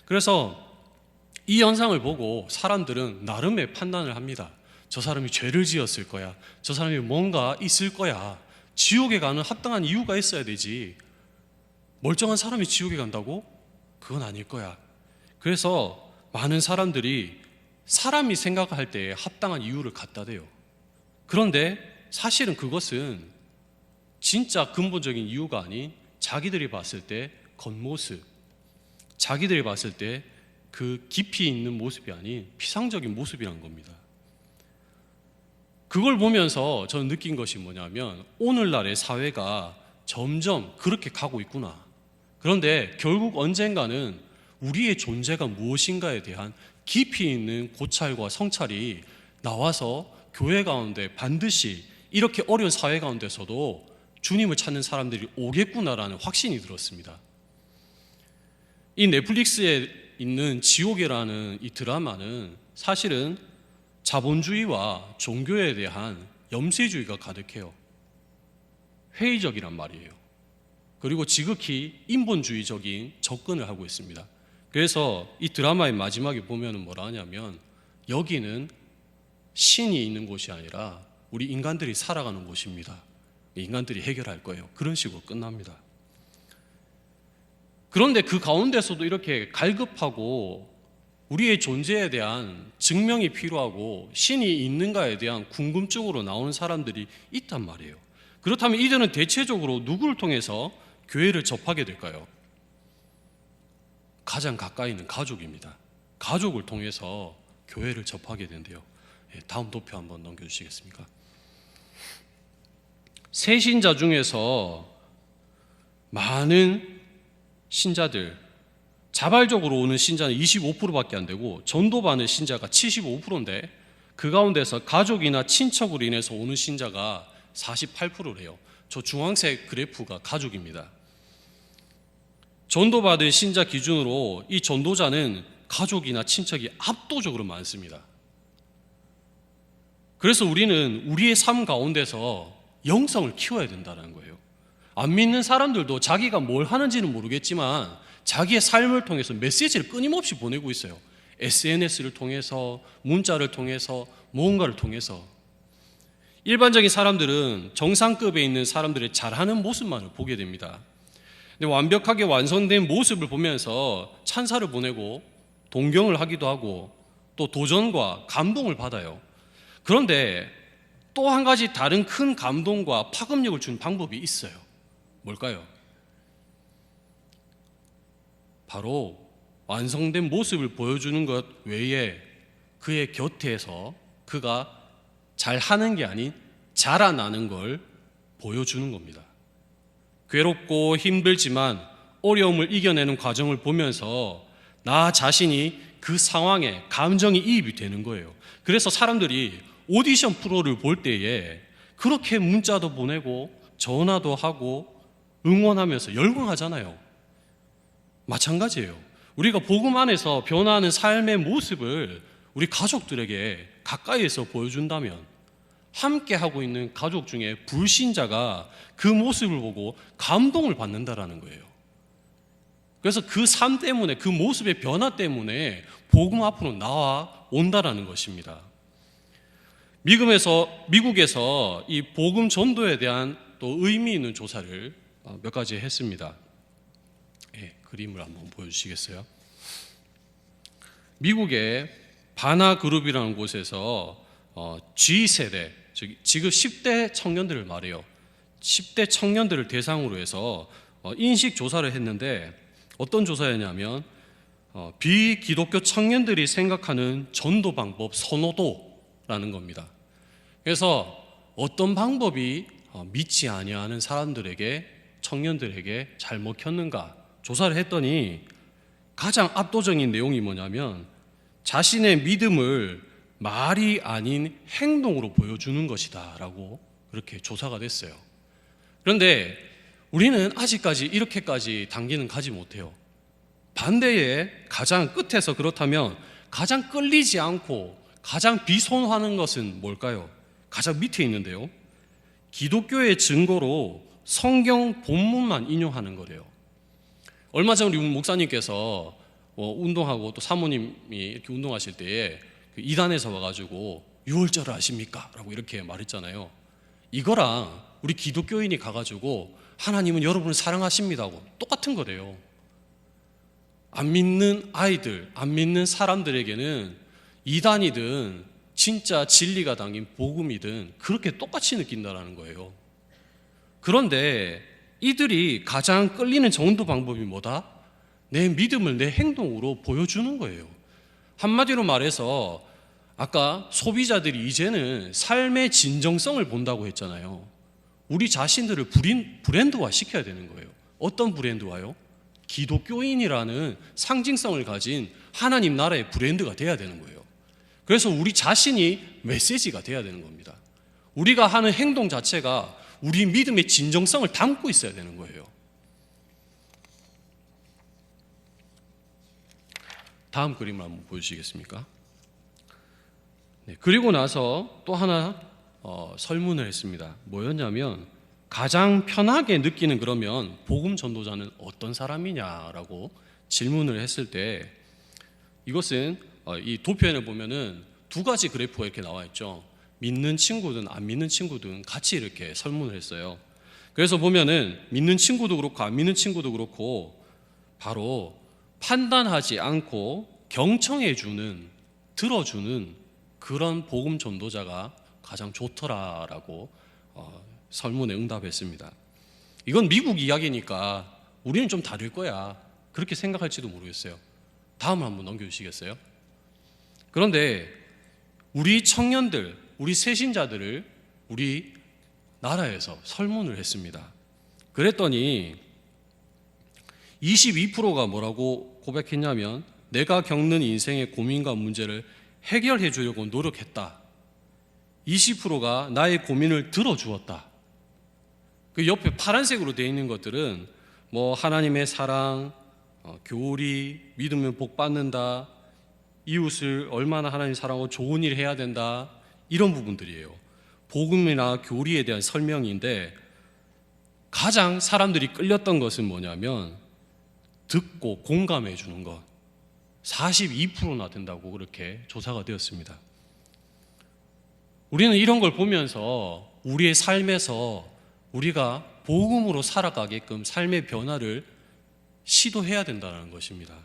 그래서 이 현상을 보고 사람들은 나름의 판단을 합니다. 저 사람이 죄를 지었을 거야. 저 사람이 뭔가 있을 거야. 지옥에 가는 합당한 이유가 있어야 되지. 멀쩡한 사람이 지옥에 간다고? 그건 아닐 거야. 그래서 많은 사람들이 사람이 생각할 때에 합당한 이유를 갖다 대요. 그런데 사실은 그것은 진짜 근본적인 이유가 아닌, 자기들이 봤을 때 겉모습, 자기들이 봤을 때 그 깊이 있는 모습이 아닌 피상적인 모습이라는 겁니다. 그걸 보면서 저는 느낀 것이 뭐냐면, 오늘날의 사회가 점점 그렇게 가고 있구나. 그런데 결국 언젠가는 우리의 존재가 무엇인가에 대한 깊이 있는 고찰과 성찰이 나와서 교회 가운데 반드시 이렇게 어려운 사회 가운데서도 주님을 찾는 사람들이 오겠구나라는 확신이 들었습니다. 이 넷플릭스에 있는 지옥이라는 이 드라마는 사실은 자본주의와 종교에 대한 염세주의가 가득해요. 회의적이란 말이에요. 그리고 지극히 인본주의적인 접근을 하고 있습니다. 그래서 이 드라마의 마지막에 보면 뭐라 하냐면, 여기는 신이 있는 곳이 아니라 우리 인간들이 살아가는 곳입니다. 인간들이 해결할 거예요. 그런 식으로 끝납니다. 그런데 그 가운데서도 이렇게 갈급하고 우리의 존재에 대한 증명이 필요하고 신이 있는가에 대한 궁금증으로 나오는 사람들이 있단 말이에요. 그렇다면 이들은 대체적으로 누구를 통해서 교회를 접하게 될까요? 가장 가까이 있는 가족입니다. 가족을 통해서 교회를 접하게 된대요. 다음 도표 한번 넘겨주시겠습니까? 새신자 중에서 많은 신자들, 자발적으로 오는 신자는 25%밖에 안 되고 전도받는 신자가 75%인데 그 가운데서 가족이나 친척으로 인해서 오는 신자가 48%래요. 저 주황색 그래프가 가족입니다. 전도받은 신자 기준으로 이 전도자는 가족이나 친척이 압도적으로 많습니다. 그래서 우리는 우리의 삶 가운데서 영성을 키워야 된다는 거예요. 안 믿는 사람들도 자기가 뭘 하는지는 모르겠지만 자기의 삶을 통해서 메시지를 끊임없이 보내고 있어요. SNS를 통해서, 문자를 통해서, 무언가를 통해서. 일반적인 사람들은 정상급에 있는 사람들의 잘하는 모습만을 보게 됩니다. 근데 완벽하게 완성된 모습을 보면서 찬사를 보내고 동경을 하기도 하고 또 도전과 감동을 받아요. 그런데 또 한 가지 다른 큰 감동과 파급력을 준 방법이 있어요. 뭘까요? 바로 완성된 모습을 보여주는 것 외에 그의 곁에서 그가 잘하는 게 아닌 자라나는 걸 보여주는 겁니다. 괴롭고 힘들지만 어려움을 이겨내는 과정을 보면서 나 자신이 그 상황에 감정이 이입이 되는 거예요. 그래서 사람들이 오디션 프로를 볼 때에 그렇게 문자도 보내고 전화도 하고 응원하면서 열광하잖아요. 마찬가지예요. 우리가 복음 안에서 변화하는 삶의 모습을 우리 가족들에게 가까이에서 보여준다면 함께 하고 있는 가족 중에 불신자가 그 모습을 보고 감동을 받는다라는 거예요. 그래서 그 삶 때문에, 그 모습의 변화 때문에 복음 앞으로 나와 온다라는 것입니다. 미국에서 이 복음 전도에 대한 또 의미 있는 조사를 몇 가지 했습니다. 그림을 한번 보여주시겠어요? 미국의 바나그룹이라는 곳에서 G세대, 지금 10대 청년들을 말해요. 10대 청년들을 대상으로 해서 인식 조사를 했는데 어떤 조사였냐면 비기독교 청년들이 생각하는 전도 방법 선호도라는 겁니다. 그래서 어떤 방법이 믿지 아니하는 사람들에게, 청년들에게 잘 먹혔는가 조사를 했더니 가장 압도적인 내용이 뭐냐면 자신의 믿음을 말이 아닌 행동으로 보여주는 것이다 라고 그렇게 조사가 됐어요. 그런데 우리는 아직까지 이렇게까지 단계는 가지 못해요. 반대에 가장 끝에서 그렇다면 가장 끌리지 않고 가장 비손하는 것은 뭘까요? 가장 밑에 있는데요. 기독교의 증거로 성경 본문만 인용하는 거래요. 얼마 전 우리 목사님께서 운동하고 또 사모님이 이렇게 운동하실 때에 그 이단에서 와가지고 6월절을 아십니까? 라고 이렇게 말했잖아요. 이거랑 우리 기독교인이 가가지고 하나님은 여러분을 사랑하십니다고 똑같은 거래요. 안 믿는 아이들, 안 믿는 사람들에게는 이단이든 진짜 진리가 담긴 복음이든 그렇게 똑같이 느낀다는 거예요. 그런데 이들이 가장 끌리는 전도 방법이 뭐다? 내 믿음을 내 행동으로 보여주는 거예요. 한마디로 말해서 아까 소비자들이 이제는 삶의 진정성을 본다고 했잖아요. 우리 자신들을 브랜드화 시켜야 되는 거예요. 어떤 브랜드화요? 기독교인이라는 상징성을 가진 하나님 나라의 브랜드가 돼야 되는 거예요. 그래서 우리 자신이 메시지가 돼야 되는 겁니다. 우리가 하는 행동 자체가 우리 믿음의 진정성을 담고 있어야 되는 거예요. 다음 그림을 한번 보여주시겠습니까? 네, 그리고 나서 또 하나 설문을 했습니다. 뭐였냐면 가장 편하게 느끼는 그러면 복음 전도자는 어떤 사람이냐라고 질문을 했을 때 이것은 이 도표에 보면은 두 가지 그래프가 이렇게 나와 있죠. 믿는 친구든 안 믿는 친구든 같이 이렇게 설문을 했어요. 그래서 보면은 믿는 친구도 그렇고 안 믿는 친구도 그렇고 바로 판단하지 않고 경청해주는, 들어주는 그런 복음 전도자가 가장 좋더라라고 설문에 응답했습니다. 이건 미국 이야기니까 우리는 좀 다를 거야, 그렇게 생각할지도 모르겠어요. 다음 한번 넘겨주시겠어요? 그런데 우리 청년들, 우리 새신자들을 우리 나라에서 설문을 했습니다. 그랬더니 22%가 뭐라고 고백했냐면, 내가 겪는 인생의 고민과 문제를 해결해 주려고 노력했다. 20%가 나의 고민을 들어주었다. 그 옆에 파란색으로 되어 있는 것들은 뭐 하나님의 사랑, 교리, 믿으면 복 받는다, 이웃을 얼마나 하나님 사랑하고 좋은 일 해야 된다, 이런 부분들이에요. 복음이나 교리에 대한 설명인데, 가장 사람들이 끌렸던 것은 뭐냐면 듣고 공감해 주는 것. 42%나 된다고 그렇게 조사가 되었습니다. 우리는 이런 걸 보면서 우리의 삶에서 우리가 복음으로 살아가게끔 삶의 변화를 시도해야 된다는 것입니다.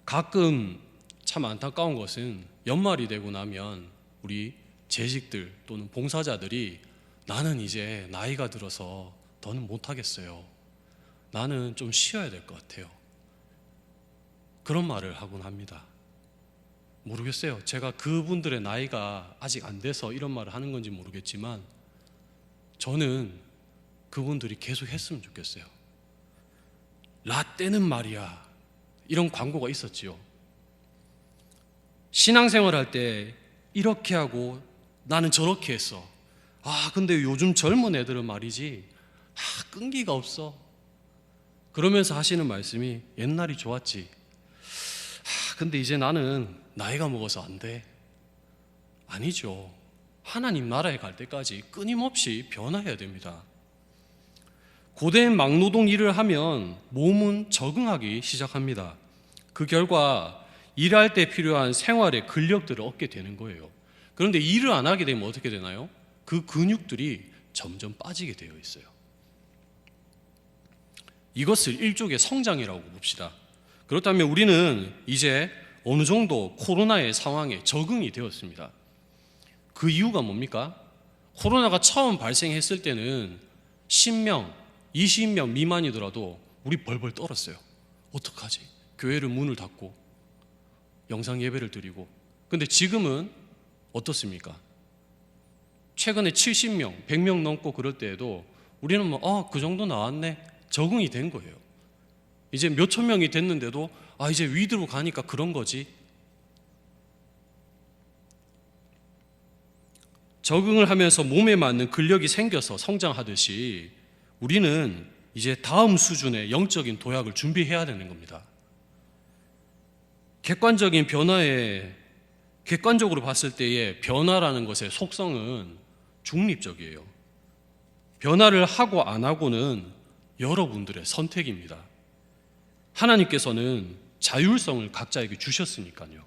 가끔 참 안타까운 것은 연말이 되고 나면 우리 재직들 또는 봉사자들이 나는 이제 나이가 들어서 더는 못하겠어요, 나는 좀 쉬어야 될 것 같아요, 그런 말을 하곤 합니다. 모르겠어요. 제가 그분들의 나이가 아직 안 돼서 이런 말을 하는 건지 모르겠지만 저는 그분들이 계속 했으면 좋겠어요. 라떼는 말이야, 이런 광고가 있었지요. 신앙생활 할 때 이렇게 하고 나는 저렇게 했어. 근데 요즘 젊은 애들은 말이지 끈기가 없어. 그러면서 하시는 말씀이 옛날이 좋았지. 근데 이제 나는 나이가 먹어서 안 돼. 아니죠. 하나님 나라에 갈 때까지 끊임없이 변화해야 됩니다. 고된 막노동 일을 하면 몸은 적응하기 시작합니다. 그 결과 일할 때 필요한 생활의 근력들을 얻게 되는 거예요. 그런데 일을 안 하게 되면 어떻게 되나요? 그 근육들이 점점 빠지게 되어 있어요. 이것을 일종의 성장이라고 봅시다. 그렇다면 우리는 이제 어느 정도 코로나의 상황에 적응이 되었습니다. 그 이유가 뭡니까? 코로나가 처음 발생했을 때는 10명, 20명 미만이더라도 우리 벌벌 떨었어요. 어떡하지? 교회를 문을 닫고 영상 예배를 드리고. 근데 지금은 어떻습니까? 최근에 70명, 100명 넘고 그럴 때에도 우리는 그 정도 나왔네, 적응이 된 거예요. 이제 몇천 명이 됐는데도 이제 위드로 가니까 그런 거지. 적응을 하면서 몸에 맞는 근력이 생겨서 성장하듯이 우리는 이제 다음 수준의 영적인 도약을 준비해야 되는 겁니다. 객관적으로 봤을 때의 변화라는 것의 속성은 중립적이에요. 변화를 하고 안 하고는 여러분들의 선택입니다. 하나님께서는 자율성을 각자에게 주셨으니까요.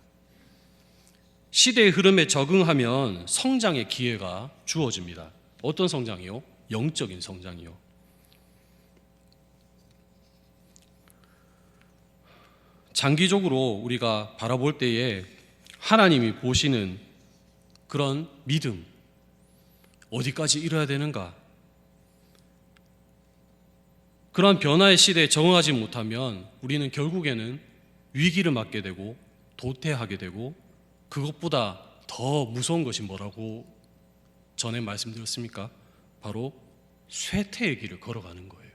시대의 흐름에 적응하면 성장의 기회가 주어집니다. 어떤 성장이요? 영적인 성장이요. 장기적으로 우리가 바라볼 때에 하나님이 보시는 그런 믿음, 어디까지 이뤄야 되는가? 그러한 변화의 시대에 적응하지 못하면 우리는 결국에는 위기를 맞게 되고 도태하게 되고, 그것보다 더 무서운 것이 뭐라고 전에 말씀드렸습니까? 바로 쇠퇴의 길을 걸어가는 거예요.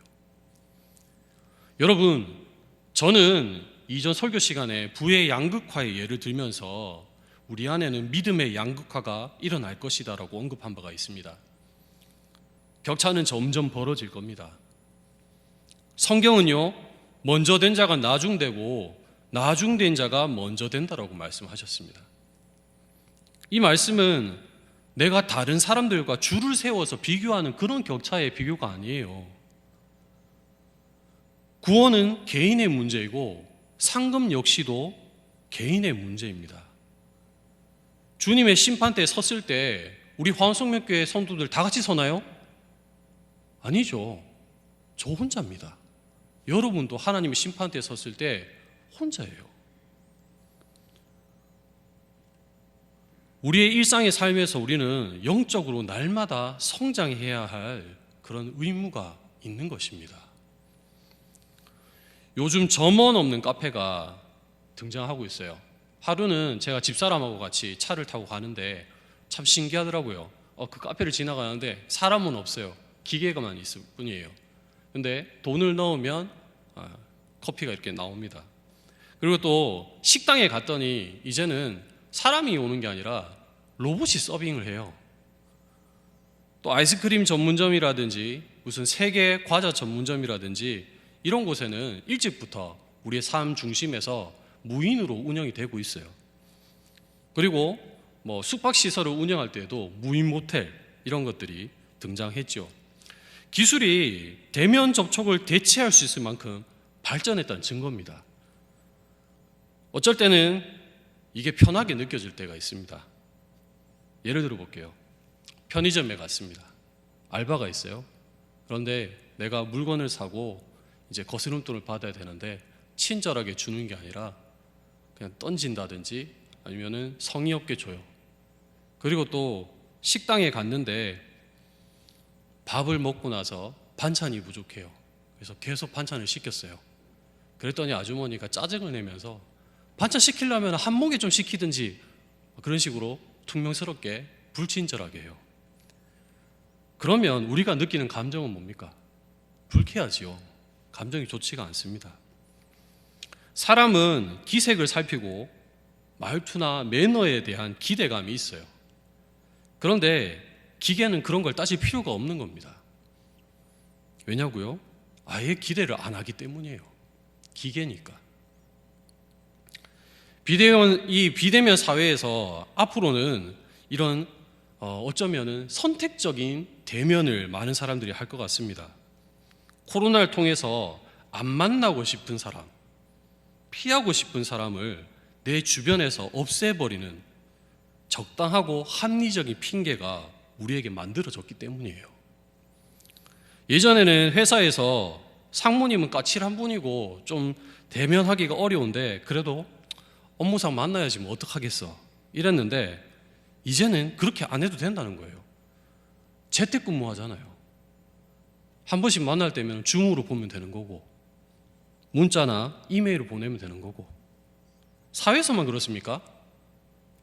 여러분, 저는 이전 설교 시간에 부의 양극화의 예를 들면서 우리 안에는 믿음의 양극화가 일어날 것이다 라고 언급한 바가 있습니다. 격차는 점점 벌어질 겁니다. 성경은요, 먼저 된 자가 나중되고 나중된 자가 먼저 된다라고 말씀하셨습니다. 이 말씀은 내가 다른 사람들과 줄을 세워서 비교하는 그런 격차의 비교가 아니에요. 구원은 개인의 문제이고 상급 역시도 개인의 문제입니다. 주님의 심판대에 섰을 때 우리 화원성명교회 성도들 다 같이 서나요? 아니죠. 저 혼자입니다. 여러분도 하나님의 심판대에 섰을 때 혼자예요. 우리의 일상의 삶에서 우리는 영적으로 날마다 성장해야 할 그런 의무가 있는 것입니다. 요즘 점원 없는 카페가 등장하고 있어요. 하루는 제가 집사람하고 같이 차를 타고 가는데 참 신기하더라고요. 그 카페를 지나가는데 사람은 없어요. 기계가만 있을 뿐이에요. 근데 돈을 넣으면 커피가 이렇게 나옵니다. 그리고 또 식당에 갔더니 이제는 사람이 오는 게 아니라 로봇이 서빙을 해요. 또 아이스크림 전문점이라든지 무슨 세계 과자 전문점이라든지 이런 곳에는 일찍부터 우리의 삶 중심에서 무인으로 운영이 되고 있어요. 그리고 숙박시설을 운영할 때에도 무인 모텔 이런 것들이 등장했죠. 기술이 대면 접촉을 대체할 수 있을 만큼 발전했다는 증거입니다. 어쩔 때는 이게 편하게 느껴질 때가 있습니다. 예를 들어 볼게요. 편의점에 갔습니다. 알바가 있어요. 그런데 내가 물건을 사고 이제 거스름돈을 받아야 되는데 친절하게 주는 게 아니라 그냥 던진다든지 아니면은 성의 없게 줘요. 그리고 또 식당에 갔는데 밥을 먹고 나서 반찬이 부족해요. 그래서 계속 반찬을 시켰어요. 그랬더니 아주머니가 짜증을 내면서 반찬 시키려면 한 몫에 좀 시키든지 그런 식으로 퉁명스럽게 불친절하게 해요. 그러면 우리가 느끼는 감정은 뭡니까? 불쾌하지요. 감정이 좋지가 않습니다. 사람은 기색을 살피고 말투나 매너에 대한 기대감이 있어요. 그런데 기계는 그런 걸 따질 필요가 없는 겁니다. 왜냐고요? 아예 기대를 안 하기 때문이에요. 기계니까. 이 비대면 사회에서 앞으로는 이런 어쩌면은 선택적인 대면을 많은 사람들이 할 것 같습니다. 코로나를 통해서 안 만나고 싶은 사람, 피하고 싶은 사람을 내 주변에서 없애버리는 적당하고 합리적인 핑계가 우리에게 만들어졌기 때문이에요. 예전에는 회사에서 상무님은 까칠한 분이고 좀 대면하기가 어려운데 그래도 업무상 만나야지 뭐 어떡하겠어 이랬는데 이제는 그렇게 안 해도 된다는 거예요. 재택근무 하잖아요. 한 번씩 만날 때면 줌으로 보면 되는 거고 문자나 이메일을 보내면 되는 거고. 사회에서만 그렇습니까?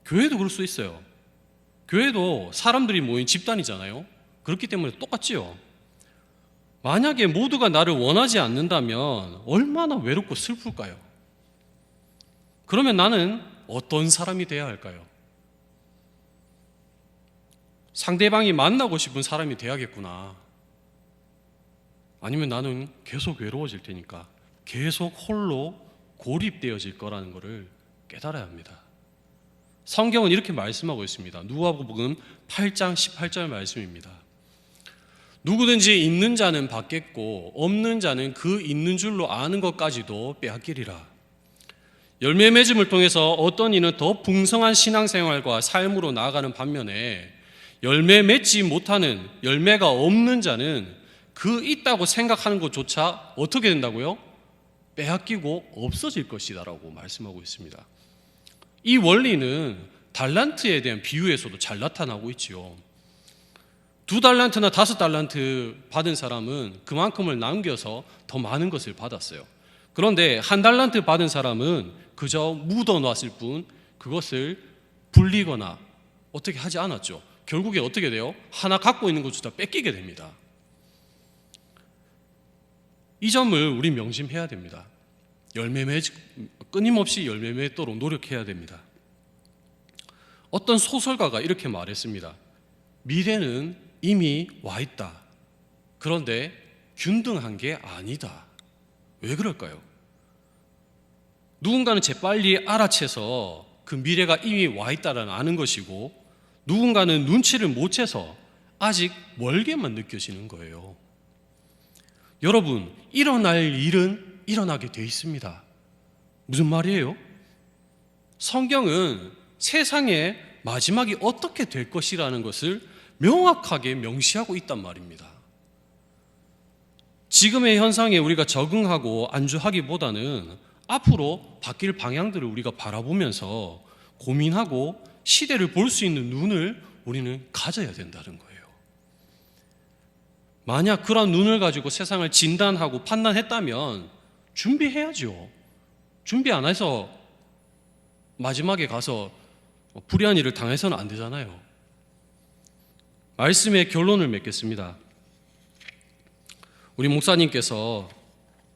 교회도 그럴 수 있어요. 교회도 사람들이 모인 집단이잖아요. 그렇기 때문에 똑같지요. 만약에 모두가 나를 원하지 않는다면 얼마나 외롭고 슬플까요? 그러면 나는 어떤 사람이 돼야 할까요? 상대방이 만나고 싶은 사람이 돼야겠구나. 아니면 나는 계속 외로워질 테니까 계속 홀로 고립되어질 거라는 것을 깨달아야 합니다. 성경은 이렇게 말씀하고 있습니다. 누가복음 8장 18절 말씀입니다. 누구든지 있는 자는 받겠고 없는 자는 그 있는 줄로 아는 것까지도 빼앗기리라. 열매 맺음을 통해서 어떤 이는 더 풍성한 신앙생활과 삶으로 나아가는 반면에 열매 맺지 못하는 열매가 없는 자는 그 있다고 생각하는 것조차 어떻게 된다고요? 빼앗기고 없어질 것이다 라고 말씀하고 있습니다. 이 원리는 달란트에 대한 비유에서도 잘 나타나고 있지요. 2달란트나 5달란트 받은 사람은 그만큼을 남겨서 더 많은 것을 받았어요. 그런데 1달란트 받은 사람은 그저 묻어놨을 뿐 그것을 불리거나 어떻게 하지 않았죠. 결국에 어떻게 돼요? 하나 갖고 있는 것조차 뺏기게 됩니다. 이 점을 우리 명심해야 됩니다. 끊임없이 열매 맺도록 노력해야 됩니다. 어떤 소설가가 이렇게 말했습니다. 미래는 이미 와 있다. 그런데 균등한 게 아니다. 왜 그럴까요? 누군가는 재빨리 알아채서 그 미래가 이미 와 있다라는 아는 것이고 누군가는 눈치를 못 채서 아직 멀게만 느껴지는 거예요. 여러분, 일어날 일은 일어나게 돼 있습니다. 무슨 말이에요? 성경은 세상의 마지막이 어떻게 될 것이라는 것을 명확하게 명시하고 있단 말입니다. 지금의 현상에 우리가 적응하고 안주하기보다는 앞으로 바뀔 방향들을 우리가 바라보면서 고민하고 시대를 볼 수 있는 눈을 우리는 가져야 된다는 거예요. 만약 그런 눈을 가지고 세상을 진단하고 판단했다면 준비해야죠. 준비 안 해서 마지막에 가서 불의한 일을 당해서는 안 되잖아요. 말씀의 결론을 맺겠습니다. 우리 목사님께서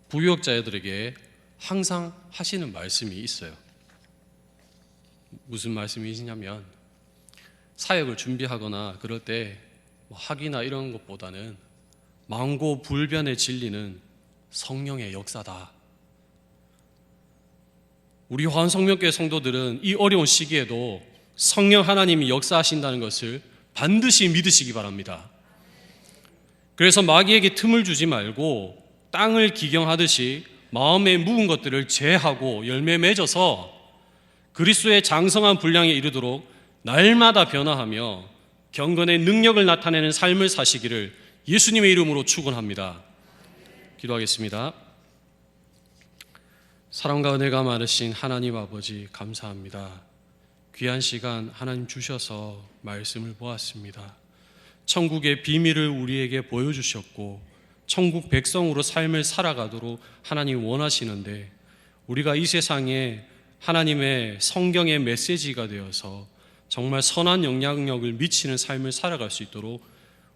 부유역자들에게 항상 하시는 말씀이 있어요. 무슨 말씀이시냐면 사역을 준비하거나 그럴 때 학위나 이런 것보다는 망고불변의 진리는 성령의 역사다. 우리 화원성명교회 성도들은 이 어려운 시기에도 성령 하나님이 역사하신다는 것을 반드시 믿으시기 바랍니다. 그래서 마귀에게 틈을 주지 말고 땅을 기경하듯이 마음에 묵은 것들을 제하고 열매 맺어서 그리스도의 장성한 분량에 이르도록 날마다 변화하며 경건의 능력을 나타내는 삶을 사시기를 예수님의 이름으로 축원합니다. 기도하겠습니다. 사랑과 은혜가 많으신 하나님 아버지 감사합니다. 귀한 시간 하나님 주셔서 말씀을 보았습니다. 천국의 비밀을 우리에게 보여주셨고 천국 백성으로 삶을 살아가도록 하나님 원하시는데 우리가 이 세상에 하나님의 성경의 메시지가 되어서 정말 선한 영향력을 미치는 삶을 살아갈 수 있도록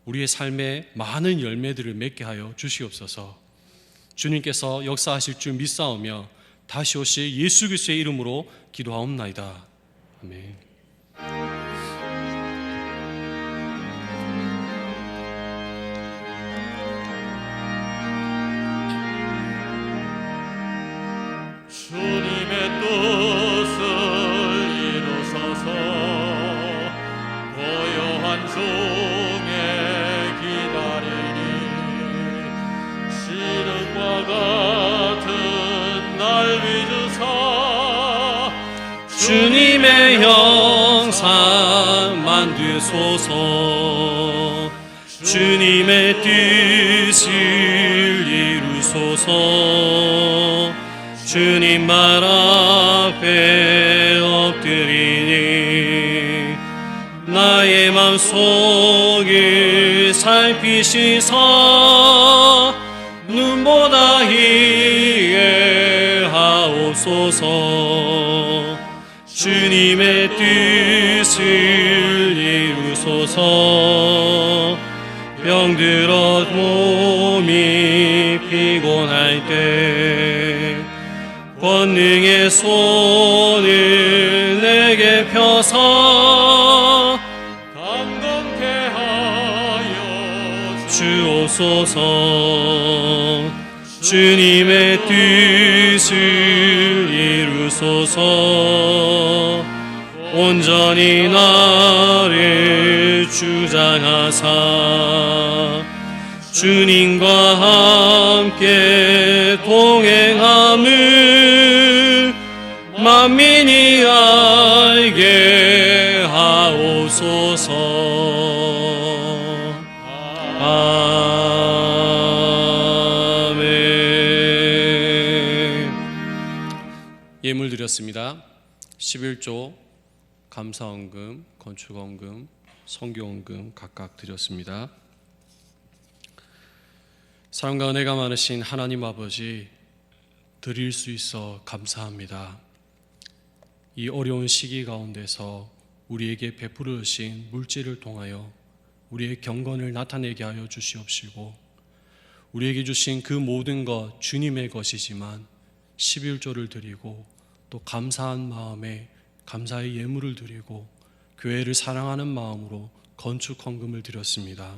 우리의 삶에 많은 열매들을 맺게 하여 주시옵소서. 주님께서 역사하실 줄 믿사오며 다시 오실 예수 그리스도의 이름으로 기도하옵나이다. 아멘. 주님의 뜻을 이루소서. 고요한 중에 기다리니 시름과 같은 날 위주사. 주님의 형상 만드소서. 주님의 뜻을 이루소서. 주님 말 앞에 엎드리니 나의 맘속을 살피시사 눈보다 이해하옵소서. 주님의 뜻을 이루소서. 병들어 몸이 피곤할 때 권능의 손을 내게 펴서 강건케 하여 주옵소서. 주님의 뜻을 이루소서. 온전히 나를 주장하사 주님과 함께 동행함을 만민이 알게 하옵소서. 아멘. 예물 드렸습니다. 11조 감사원금, 건축원금, 선교원금 각각 드렸습니다. 사랑과 은혜가 많으신 하나님 아버지, 드릴 수 있어 감사합니다. 이 어려운 시기 가운데서 우리에게 베풀어 주신 물질을 통하여 우리의 경건을 나타내게 하여 주시옵시고, 우리에게 주신 그 모든 것 주님의 것이지만 11조를 드리고 또 감사한 마음에 감사의 예물을 드리고 교회를 사랑하는 마음으로 건축 헌금을 드렸습니다.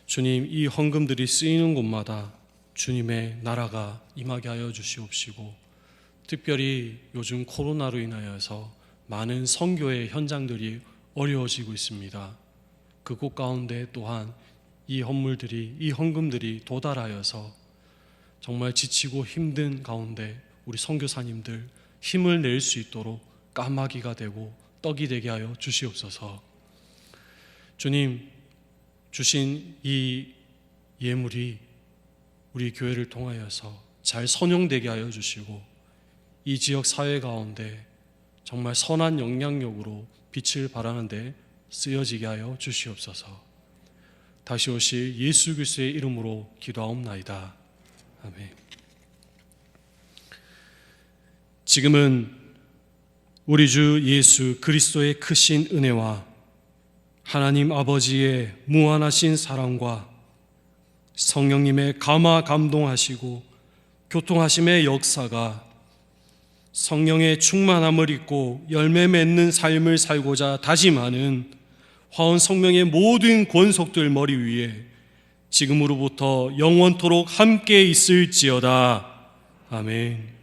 주님, 이 헌금들이 쓰이는 곳마다 주님의 나라가 임하게 하여 주시옵시고, 특별히 요즘 코로나로 인하여서 많은 선교의 현장들이 어려워지고 있습니다. 그곳 가운데 또한 이 헌금들이 도달하여서 정말 지치고 힘든 가운데 우리 선교사님들 힘을 낼 수 있도록 까마귀가 되고 떡이 되게 하여 주시옵소서. 주님, 주신 이 예물이 우리 교회를 통하여서 잘 선용되게 하여 주시고 이 지역 사회 가운데 정말 선한 영향력으로 빛을 발하는데 쓰여지게 하여 주시옵소서. 다시 오실 예수 그리스도의 이름으로 기도하옵나이다. 아멘. 지금은 우리 주 예수 그리스도의 크신 은혜와 하나님 아버지의 무한하신 사랑과 성령님의 감화 감동하시고 교통하심의 역사가 성령의 충만함을 입고 열매 맺는 삶을 살고자 다짐하는 화원 성명의 모든 권속들 머리 위에 지금으로부터 영원토록 함께 있을지어다. 아멘.